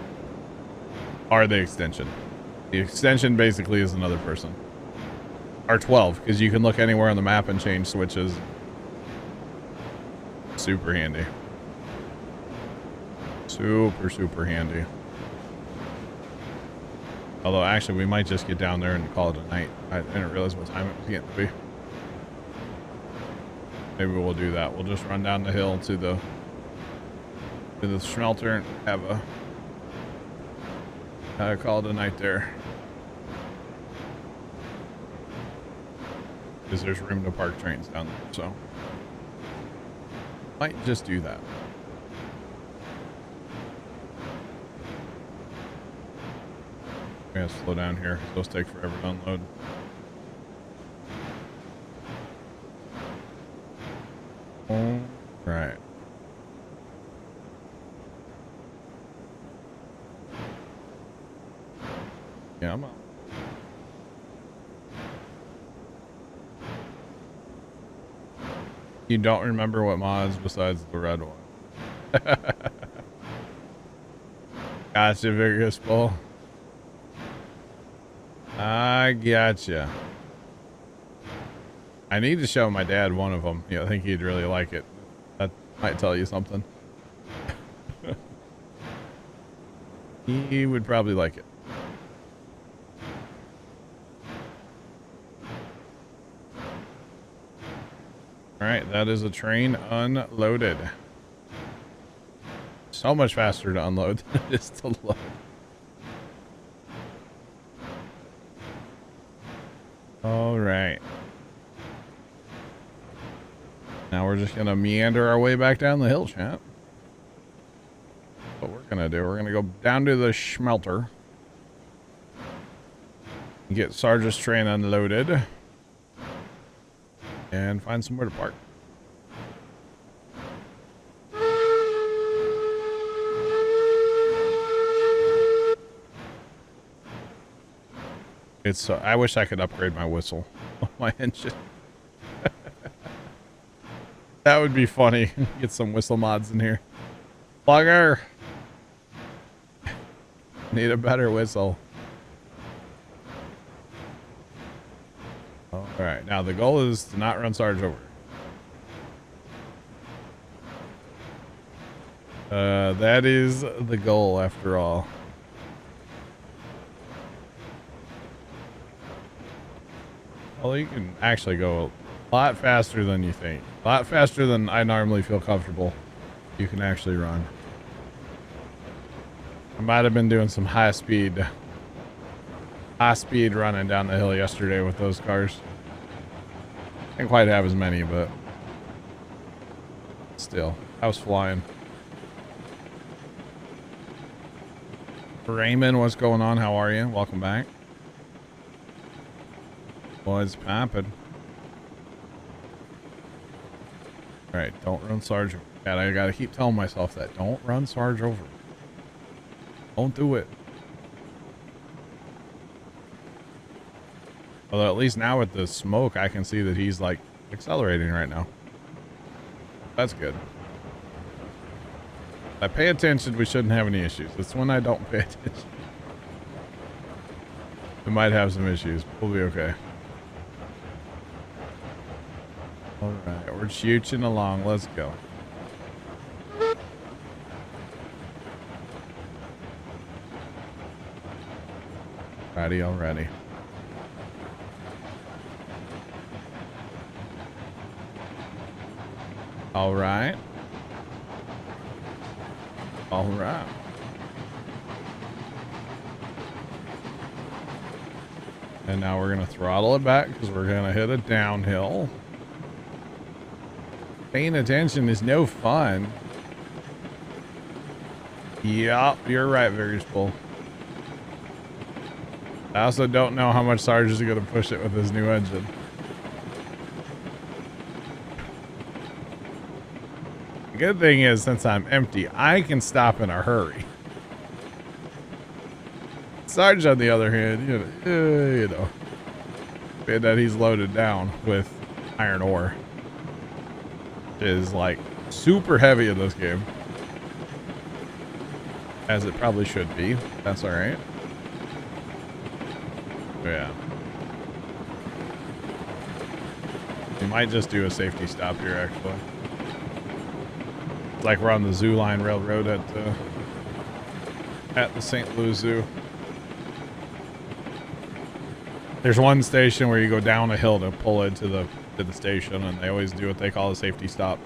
Or the extension. The extension basically is another person. Or 12, because you can look anywhere on the map and change switches. Super handy. Super handy. Although, actually, we might just get down there and call it a night. I didn't realize what time it was getting to be. Maybe we'll do that. We'll just run down the hill to the smelter and have a call it a night there. Because there's room to park trains down there, so might just do that. We gotta slow down here. Those take forever to unload. All right. Yeah, I'm up. You don't remember what mods besides the red one. Gotcha, Vigorous Bull. I gotcha. I need to show my dad one of them. I think he'd really like it. That might tell you something. He would probably like it. All right, that is a train unloaded. So much faster to unload than it is to load. All right. Now we're just gonna meander our way back down the hill, chat. What we're gonna do, we're gonna go down to the smelter. Get Sarge's train unloaded. And find somewhere to park. It's I wish I could upgrade my whistle on my engine. That would be funny. Get some whistle mods in here. Plugger! Need a better whistle. Alright, now the goal is to not run Sarge over. That is the goal after all. Well, you can actually go a lot faster than you think. A lot faster than I normally feel comfortable. You can actually run. I might have been doing some high speed running down the hill yesterday with those cars. Didn't quite have as many, but still, I was flying. Raymond, what's going on? How are you? Welcome back. What's poppin'? Alright, don't run Sarge over. God, I gotta keep telling myself that. Don't run Sarge over. Don't do it. Although at least now with the smoke, I can see that he's like accelerating right now. That's good. If I pay attention, we shouldn't have any issues. It's when I don't pay attention. We might have some issues, but we'll be okay. All right, we're shooting along. Let's go. Ready already. All right. All right. And now we're going to throttle it back because we're going to hit a downhill. Paying attention is no fun. Yup, you're right, Vegaspool. I also don't know how much Sarge is going to push it with his new engine. The good thing is, since I'm empty, I can stop in a hurry. Sarge, on the other hand, you know, being that he's loaded down with iron ore, is like super heavy in this game, as it probably should be. That's all right. Yeah. We might just do a safety stop here, actually. It's like we're on the Zoo Line Railroad at the St. Louis Zoo. There's one station where you go down a hill to pull into the station, and they always do what they call a safety stop,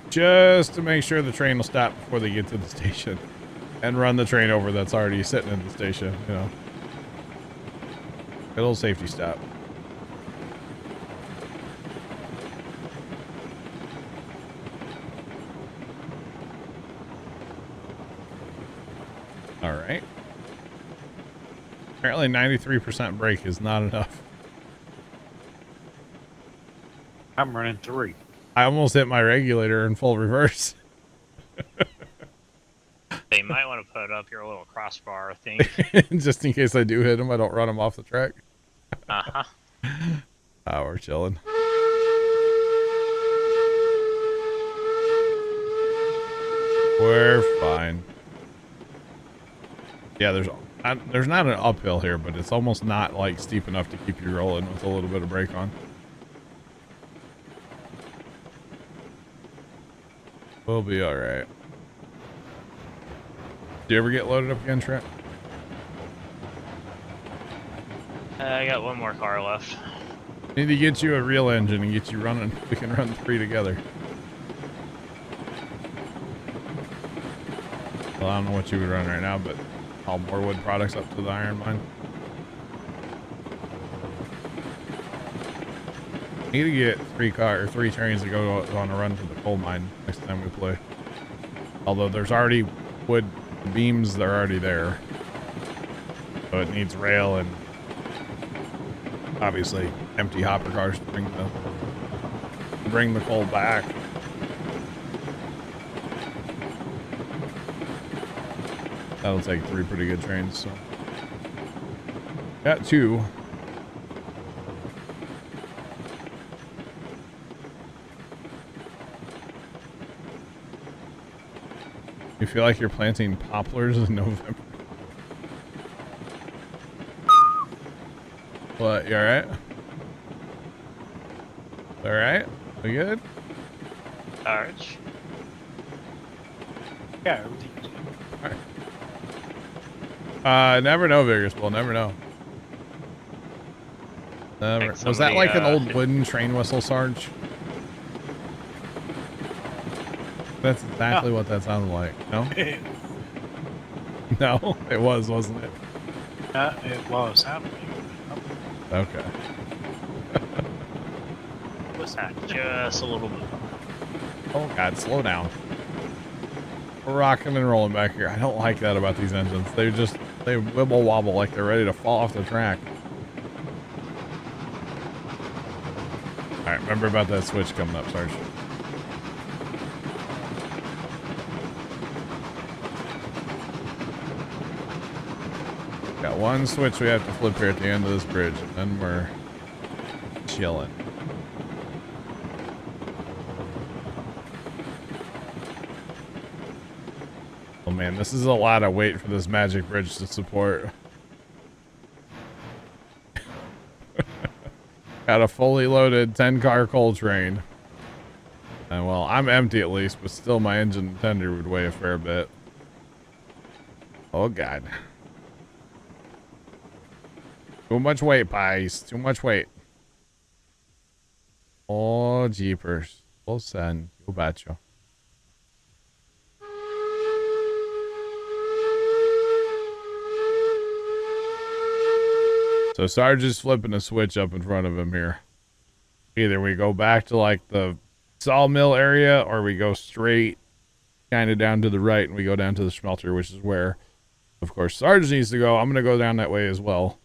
just to make sure the train will stop before they get to the station, and run the train over that's already sitting in the station. You know, good old safety stop. All right. Apparently 93% brake is not enough. I'm running 3. I almost hit my regulator in full reverse. They might want to put up your little crossbar thing. Just in case I do hit him, I don't run him off the track. Uh-huh. Oh, we're chilling. We're fine. Yeah, there's not an uphill here, but it's almost not like steep enough to keep you rolling with a little bit of brake on. We'll be all right. Do you ever get loaded up again, Trent? I got one more car left. Need to get you a real engine and get you running. We can run 3 together. Well, I don't know what you would run right now, but all more wood products up to the iron mine. Need to get 3 trains to go on a run to the coal mine next time we play. Although there's already wood beams, they're already there. So it needs rail and obviously empty hopper cars to bring the coal back. That'll take 3 pretty good trains, so. Got 2. You feel like you're planting poplars in November? What, you alright? Alright? We good? Sarge? Yeah, everything's good. Alright. Never know, Vigorous. Never know. Never. Was that like an old wooden train whistle, Sarge? That's exactly what that sounded like. No? No, it was, wasn't it? It was happening. Okay. Was that just a little bit? Oh god, slow down. We're rocking and rolling back here. I don't like that about these engines. They wibble wobble like they're ready to fall off the track. Alright, remember about that switch coming up, Sarge. Got one switch we have to flip here at the end of this bridge, and then we're chilling. Oh man, this is a lot of weight for this magic bridge to support. Got a fully loaded 10-car coal train. And well, I'm empty at least, but still my engine and tender would weigh a fair bit. Oh God. Too much weight, pies. Too much weight. Oh, jeepers. Well, son. You betcha. So Sarge is flipping a switch up in front of him here. Either we go back to like the sawmill area, or we go straight kind of down to the right and we go down to the smelter, which is where, of course, Sarge needs to go. I'm going to go down that way as well.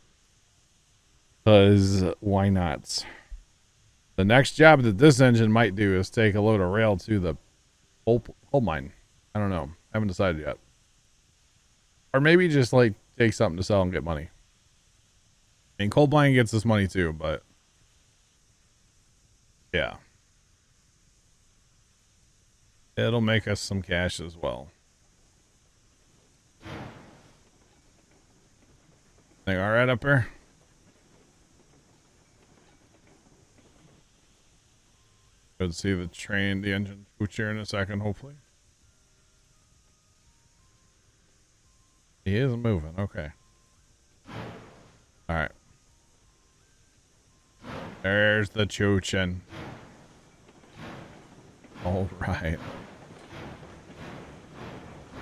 Because why not? The next job that this engine might do is take a load of rail to the coal mine. I don't know. I haven't decided yet. Or maybe just like take something to sell and get money. I mean, coal mine gets us money too, but yeah. It'll make us some cash as well. Think all right up here? Good to see the train, the engine switch here in a second, hopefully. He is moving, okay. Alright. There's the choochin'. Alright.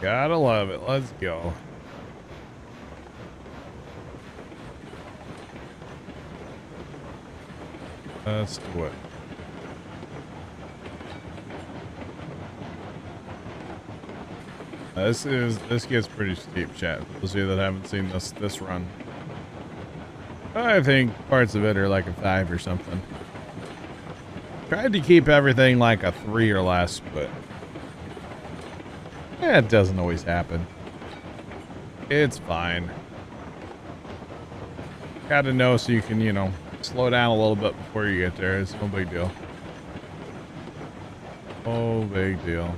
Gotta love it. Let's go. Let's do it. This gets pretty steep, chat. Those of you that haven't seen this run. I think parts of it are like a 5 or something. Tried to keep everything like a 3 or less, but it doesn't always happen. It's fine. Gotta know so you can, you know, slow down a little bit before you get there. It's no big deal. No big deal.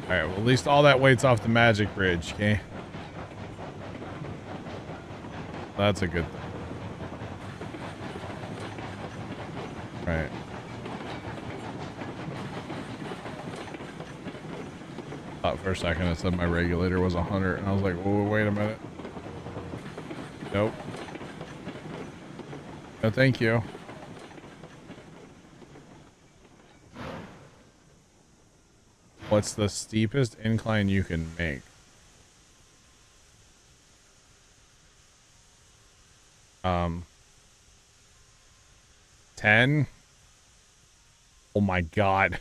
Alright, well at least all that weight's off the magic bridge, okay? That's a good thing. Right. Thought for a second it said my regulator was 100, and I was like, whoa, wait a minute. Nope. No, thank you. What's the steepest incline you can make? 10? Oh my God.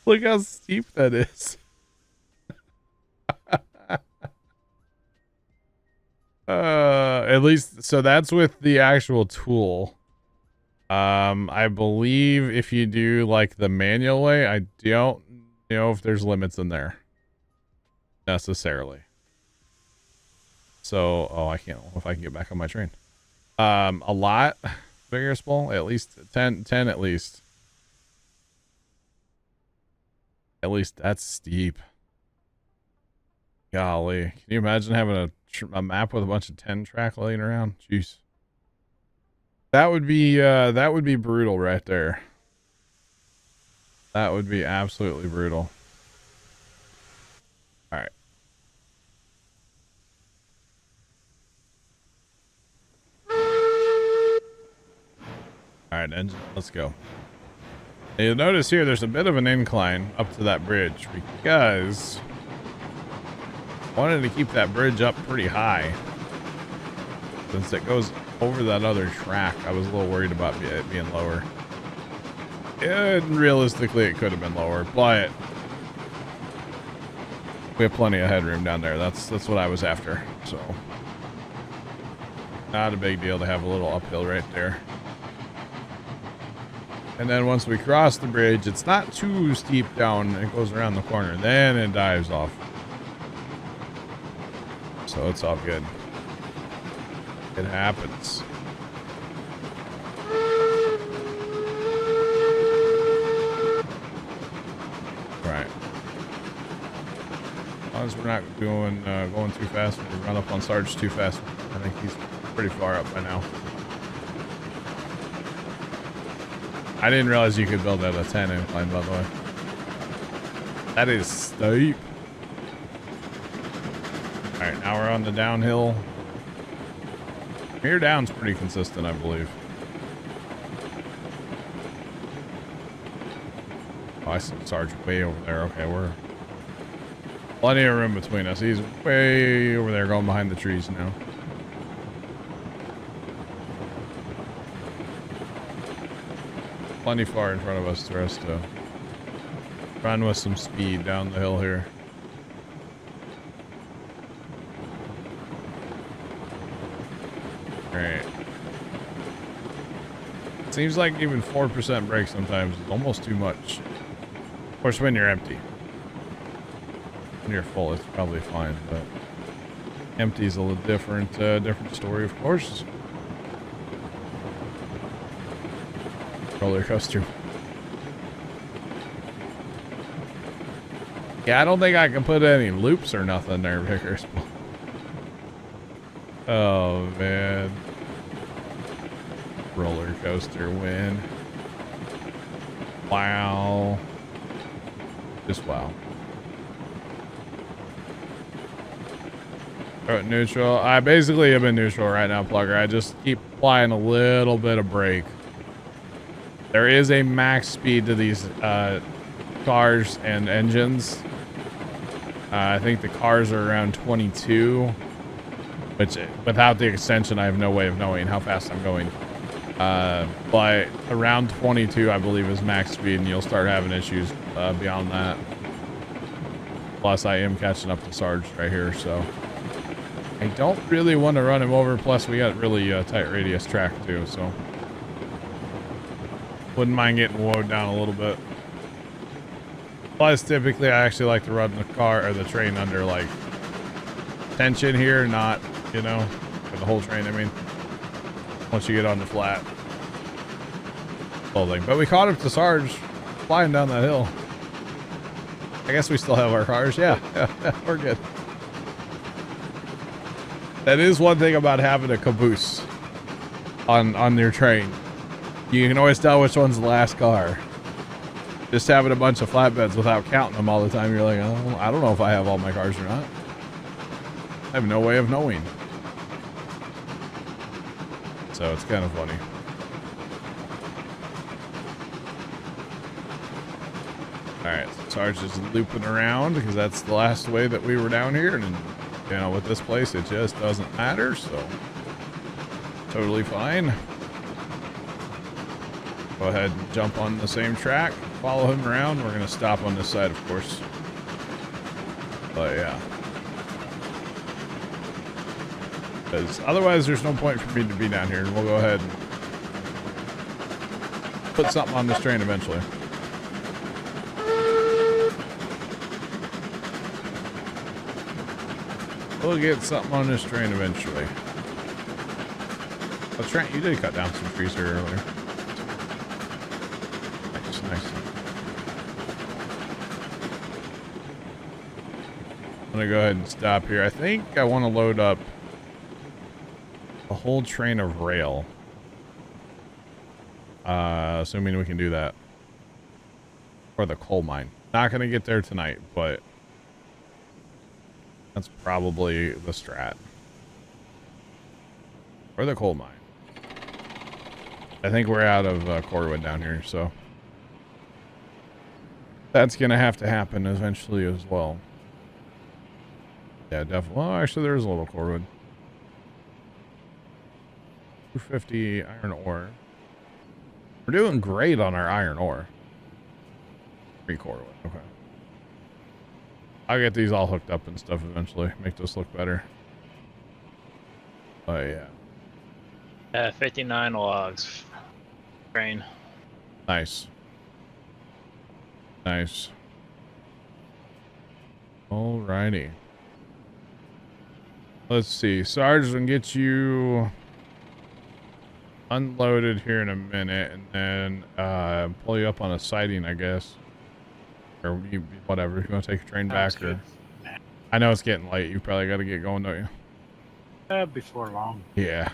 Look how steep that is. At least, so that's with the actual tool. I believe if you do like the manual way, I don't know if there's limits in there necessarily. So, oh, I can't know if I can get back on my train. A lot bigger spool, at least 10 at least. At least that's steep. Golly, can you imagine having a map with a bunch of 10 track laying around? Jeez. That would be brutal right there. That would be absolutely brutal. All right. All right, engine, let's go. Now you'll notice here there's a bit of an incline up to that bridge because I wanted to keep that bridge up pretty high. Since it goes over that other track, I was a little worried about it being lower. And realistically, it could have been lower, but we have plenty of headroom down there. That's what I was after. So, not a big deal to have a little uphill right there. And then once we cross the bridge, it's not too steep down. It goes around the corner. Then it dives off. So it's all good. It happens. Right. As long as we're not going too fast, we run up on Sarge too fast. I think he's pretty far up by now. I didn't realize you could build at a 10 incline, by the way. That is steep. Alright, now we're on the downhill. Here down's pretty consistent, I believe. Oh, I see Sarge way over there. Okay, we're plenty of room between us. He's way over there going behind the trees now. Plenty far in front of us for us to run with some speed down the hill here. Alright. Seems like even 4% brake sometimes is almost too much. Of course, when you're empty. When you're full, it's probably fine, but empty is a little different, different story, of course. Roller coaster. Yeah, I don't think I can put any loops or nothing there, Vickers. Oh, man. Roller coaster win. Wow. Just wow. Neutral. I basically am in neutral right now, Plugger. I just keep applying a little bit of brake. There is a max speed to these cars and engines. I think the cars are around 22, which without the extension, I have no way of knowing how fast I'm going. But around 22, I believe, is max speed, and you'll start having issues beyond that. Plus, I am catching up to Sarge right here, so I don't really want to run him over. Plus, we got really tight radius track too, so wouldn't mind getting woed down a little bit. Plus, typically, I actually like to run the car or the train under like tension here, not, you know, for the whole train. I mean, once you get on the flat. Whole thing. But we caught up to Sarge flying down that hill. I guess we still have our cars. Yeah, we're good. That is one thing about having a caboose on your train. You can always tell which one's the last car. Just having a bunch of flatbeds without counting them all the time, you're like, oh, I don't know if I have all my cars or not. I have no way of knowing. So it's kind of funny. Alright, so Sarge is looping around because that's the last way that we were down here. And, you know, with this place, it just doesn't matter. So, totally fine. Go ahead and jump on the same track. Follow him around. We're going to stop on this side, of course. But, yeah. Because otherwise, there's no point for me to be down here. And we'll go ahead and put something on this train eventually. We'll get something on this train eventually. Oh, Trent, you did cut down some trees here earlier. Nice, nice. I'm gonna go ahead and stop here. I think I want to load up a whole train of rail. Assuming we can do that. For the coal mine. Not gonna get there tonight, but that's probably the strat. Or the coal mine. I think we're out of cordwood down here, so that's gonna have to happen eventually as well. Yeah, definitely. Well, actually, there is a little cordwood. 250 iron ore. We're doing great on our iron ore. 3 cordwood. Okay. I'll get these all hooked up and stuff eventually. Make this look better. Oh, yeah. 59 logs. Train. Nice. Nice. Alrighty. Let's see. Sarge can get you unloaded here in a minute and then pull you up on a siding, I guess. Or you, whatever. If you want to take your train back or... I know it's getting late. You probably got to get going, don't you? Before long. Yeah.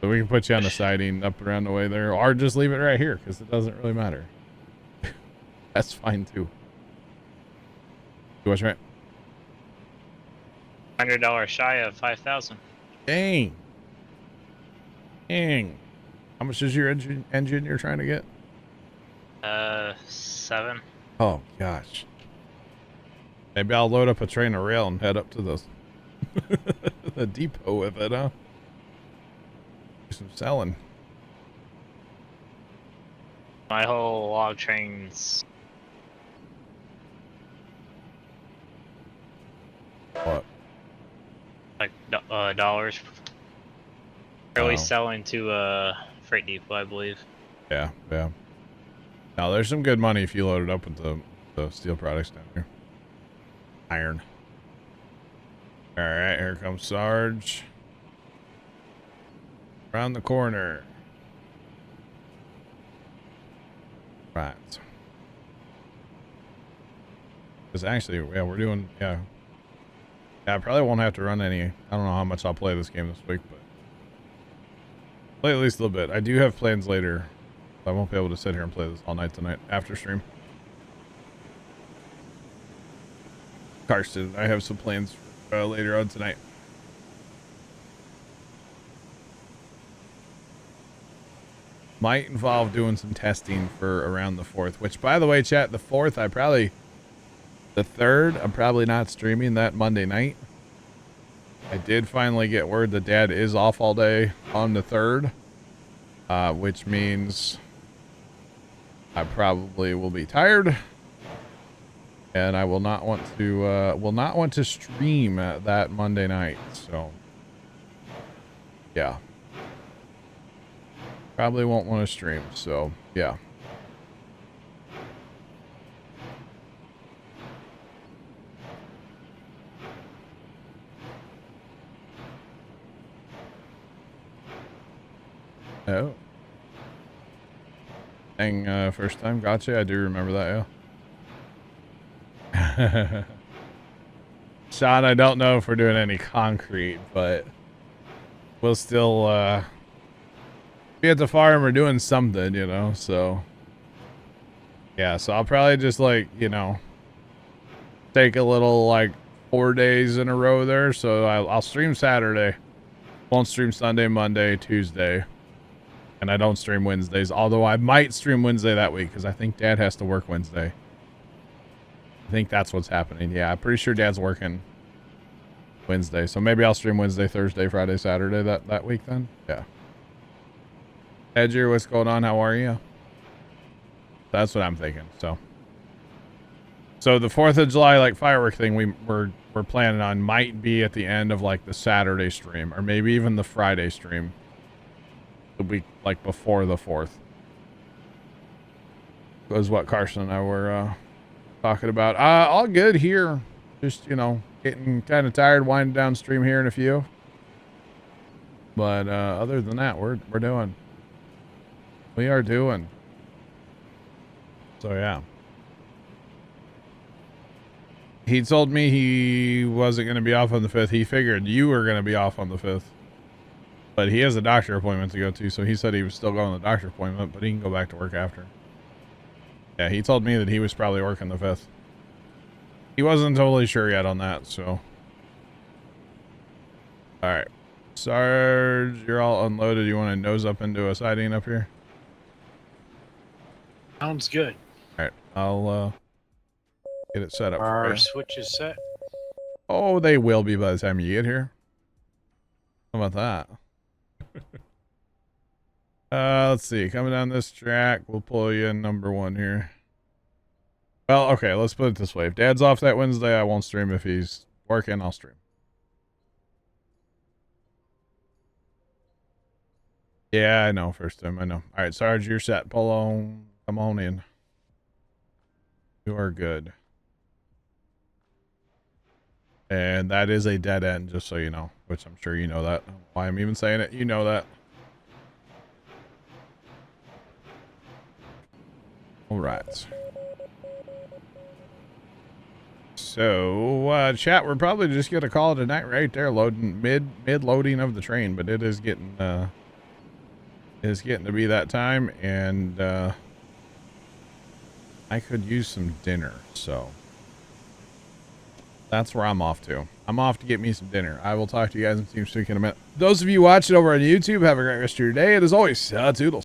So we can put you on the siding up around the way there, or just leave it right here because it doesn't really matter. That's fine too. What's right? $100 shy of 5,000. Dang. Dang. How much is your engine you're trying to get? 7. Oh gosh. Maybe I'll load up a train of rail and head up to the depot with it, huh? Do some selling. My whole log train's What? like dollars. Really Oh. selling to freight depot, I believe. Yeah, yeah. Now there's some good money if you load it up with the steel products down here. Iron. All right, here comes Sarge. Around the corner. Right. Because actually, yeah, we're doing, yeah. Yeah, I probably won't have to run any. I don't know how much I'll play this game this week, but play at least a little bit. I do have plans later. I won't be able to sit here and play this all night tonight after stream. Karsten, I have some plans later on tonight. Might involve doing some testing for around the 4th, which, by the way, chat, the 4th, the 3rd, I'm probably not streaming that Monday night. I did finally get word that Dad is off all day on the 3rd, which means I probably will be tired, and I will not want to stream that Monday night. So, yeah, probably won't want to stream. So, yeah. Oh. Dang, first time. Gotcha. I do remember that, yeah. Sean, I don't know if we're doing any concrete, but we'll still, be at the farm or doing something, you know, so. Yeah, so I'll probably just, like, you know, take a little, like, 4 days in a row there. So I'll stream Saturday. Won't stream Sunday, Monday, Tuesday. And I don't stream Wednesdays, although I might stream Wednesday that week because I think Dad has to work Wednesday. I think that's what's happening. Yeah, I'm pretty sure Dad's working Wednesday. So maybe I'll stream Wednesday, Thursday, Friday, Saturday that week then. Yeah. Edger, what's going on? How are you? That's what I'm thinking. So the 4th of July, like, firework thing we're planning on might be at the end of, like, the Saturday stream or maybe even the Friday stream. The week, like, before the 4th was what Carson and I were talking about. All good here. Just, you know, getting kind of tired, winding down stream here in a few. But other than that, we are doing. So yeah. He told me he wasn't going to be off on the 5th. He figured you were going to be off on the 5th. But he has a doctor appointment to go to, so he said he was still going to the doctor appointment, but he can go back to work after. Yeah, he told me that he was probably working the 5th. He wasn't totally sure yet on that, so. Alright. Sarge, you're all unloaded. You want to nose up into a siding up here? Sounds good. Alright, I'll get it set up. Are for our you. switches set? Oh, they will be by the time you get here. How about that? Let's see. Coming down this track, we'll pull you in number 1 here. Well, okay, let's put it this way. If Dad's off that Wednesday, I won't stream. If he's working, I'll stream. Yeah, I know. First time, I know. All right, Sarge, you're set. Pull on. Come on in. You are good. And that is a dead end, just so you know. Which I'm sure you know that. Why I'm even saying it. You know that. All right. So, chat, we're probably just gonna call it a night right there, loading mid loading of the train, but it is getting to be that time, and I could use some dinner, so that's where I'm off to. I'm off to get me some dinner. I will talk to you guys in Team Speak in a minute. Those of you watching over on YouTube, have a great rest of your day, and as always, toodles.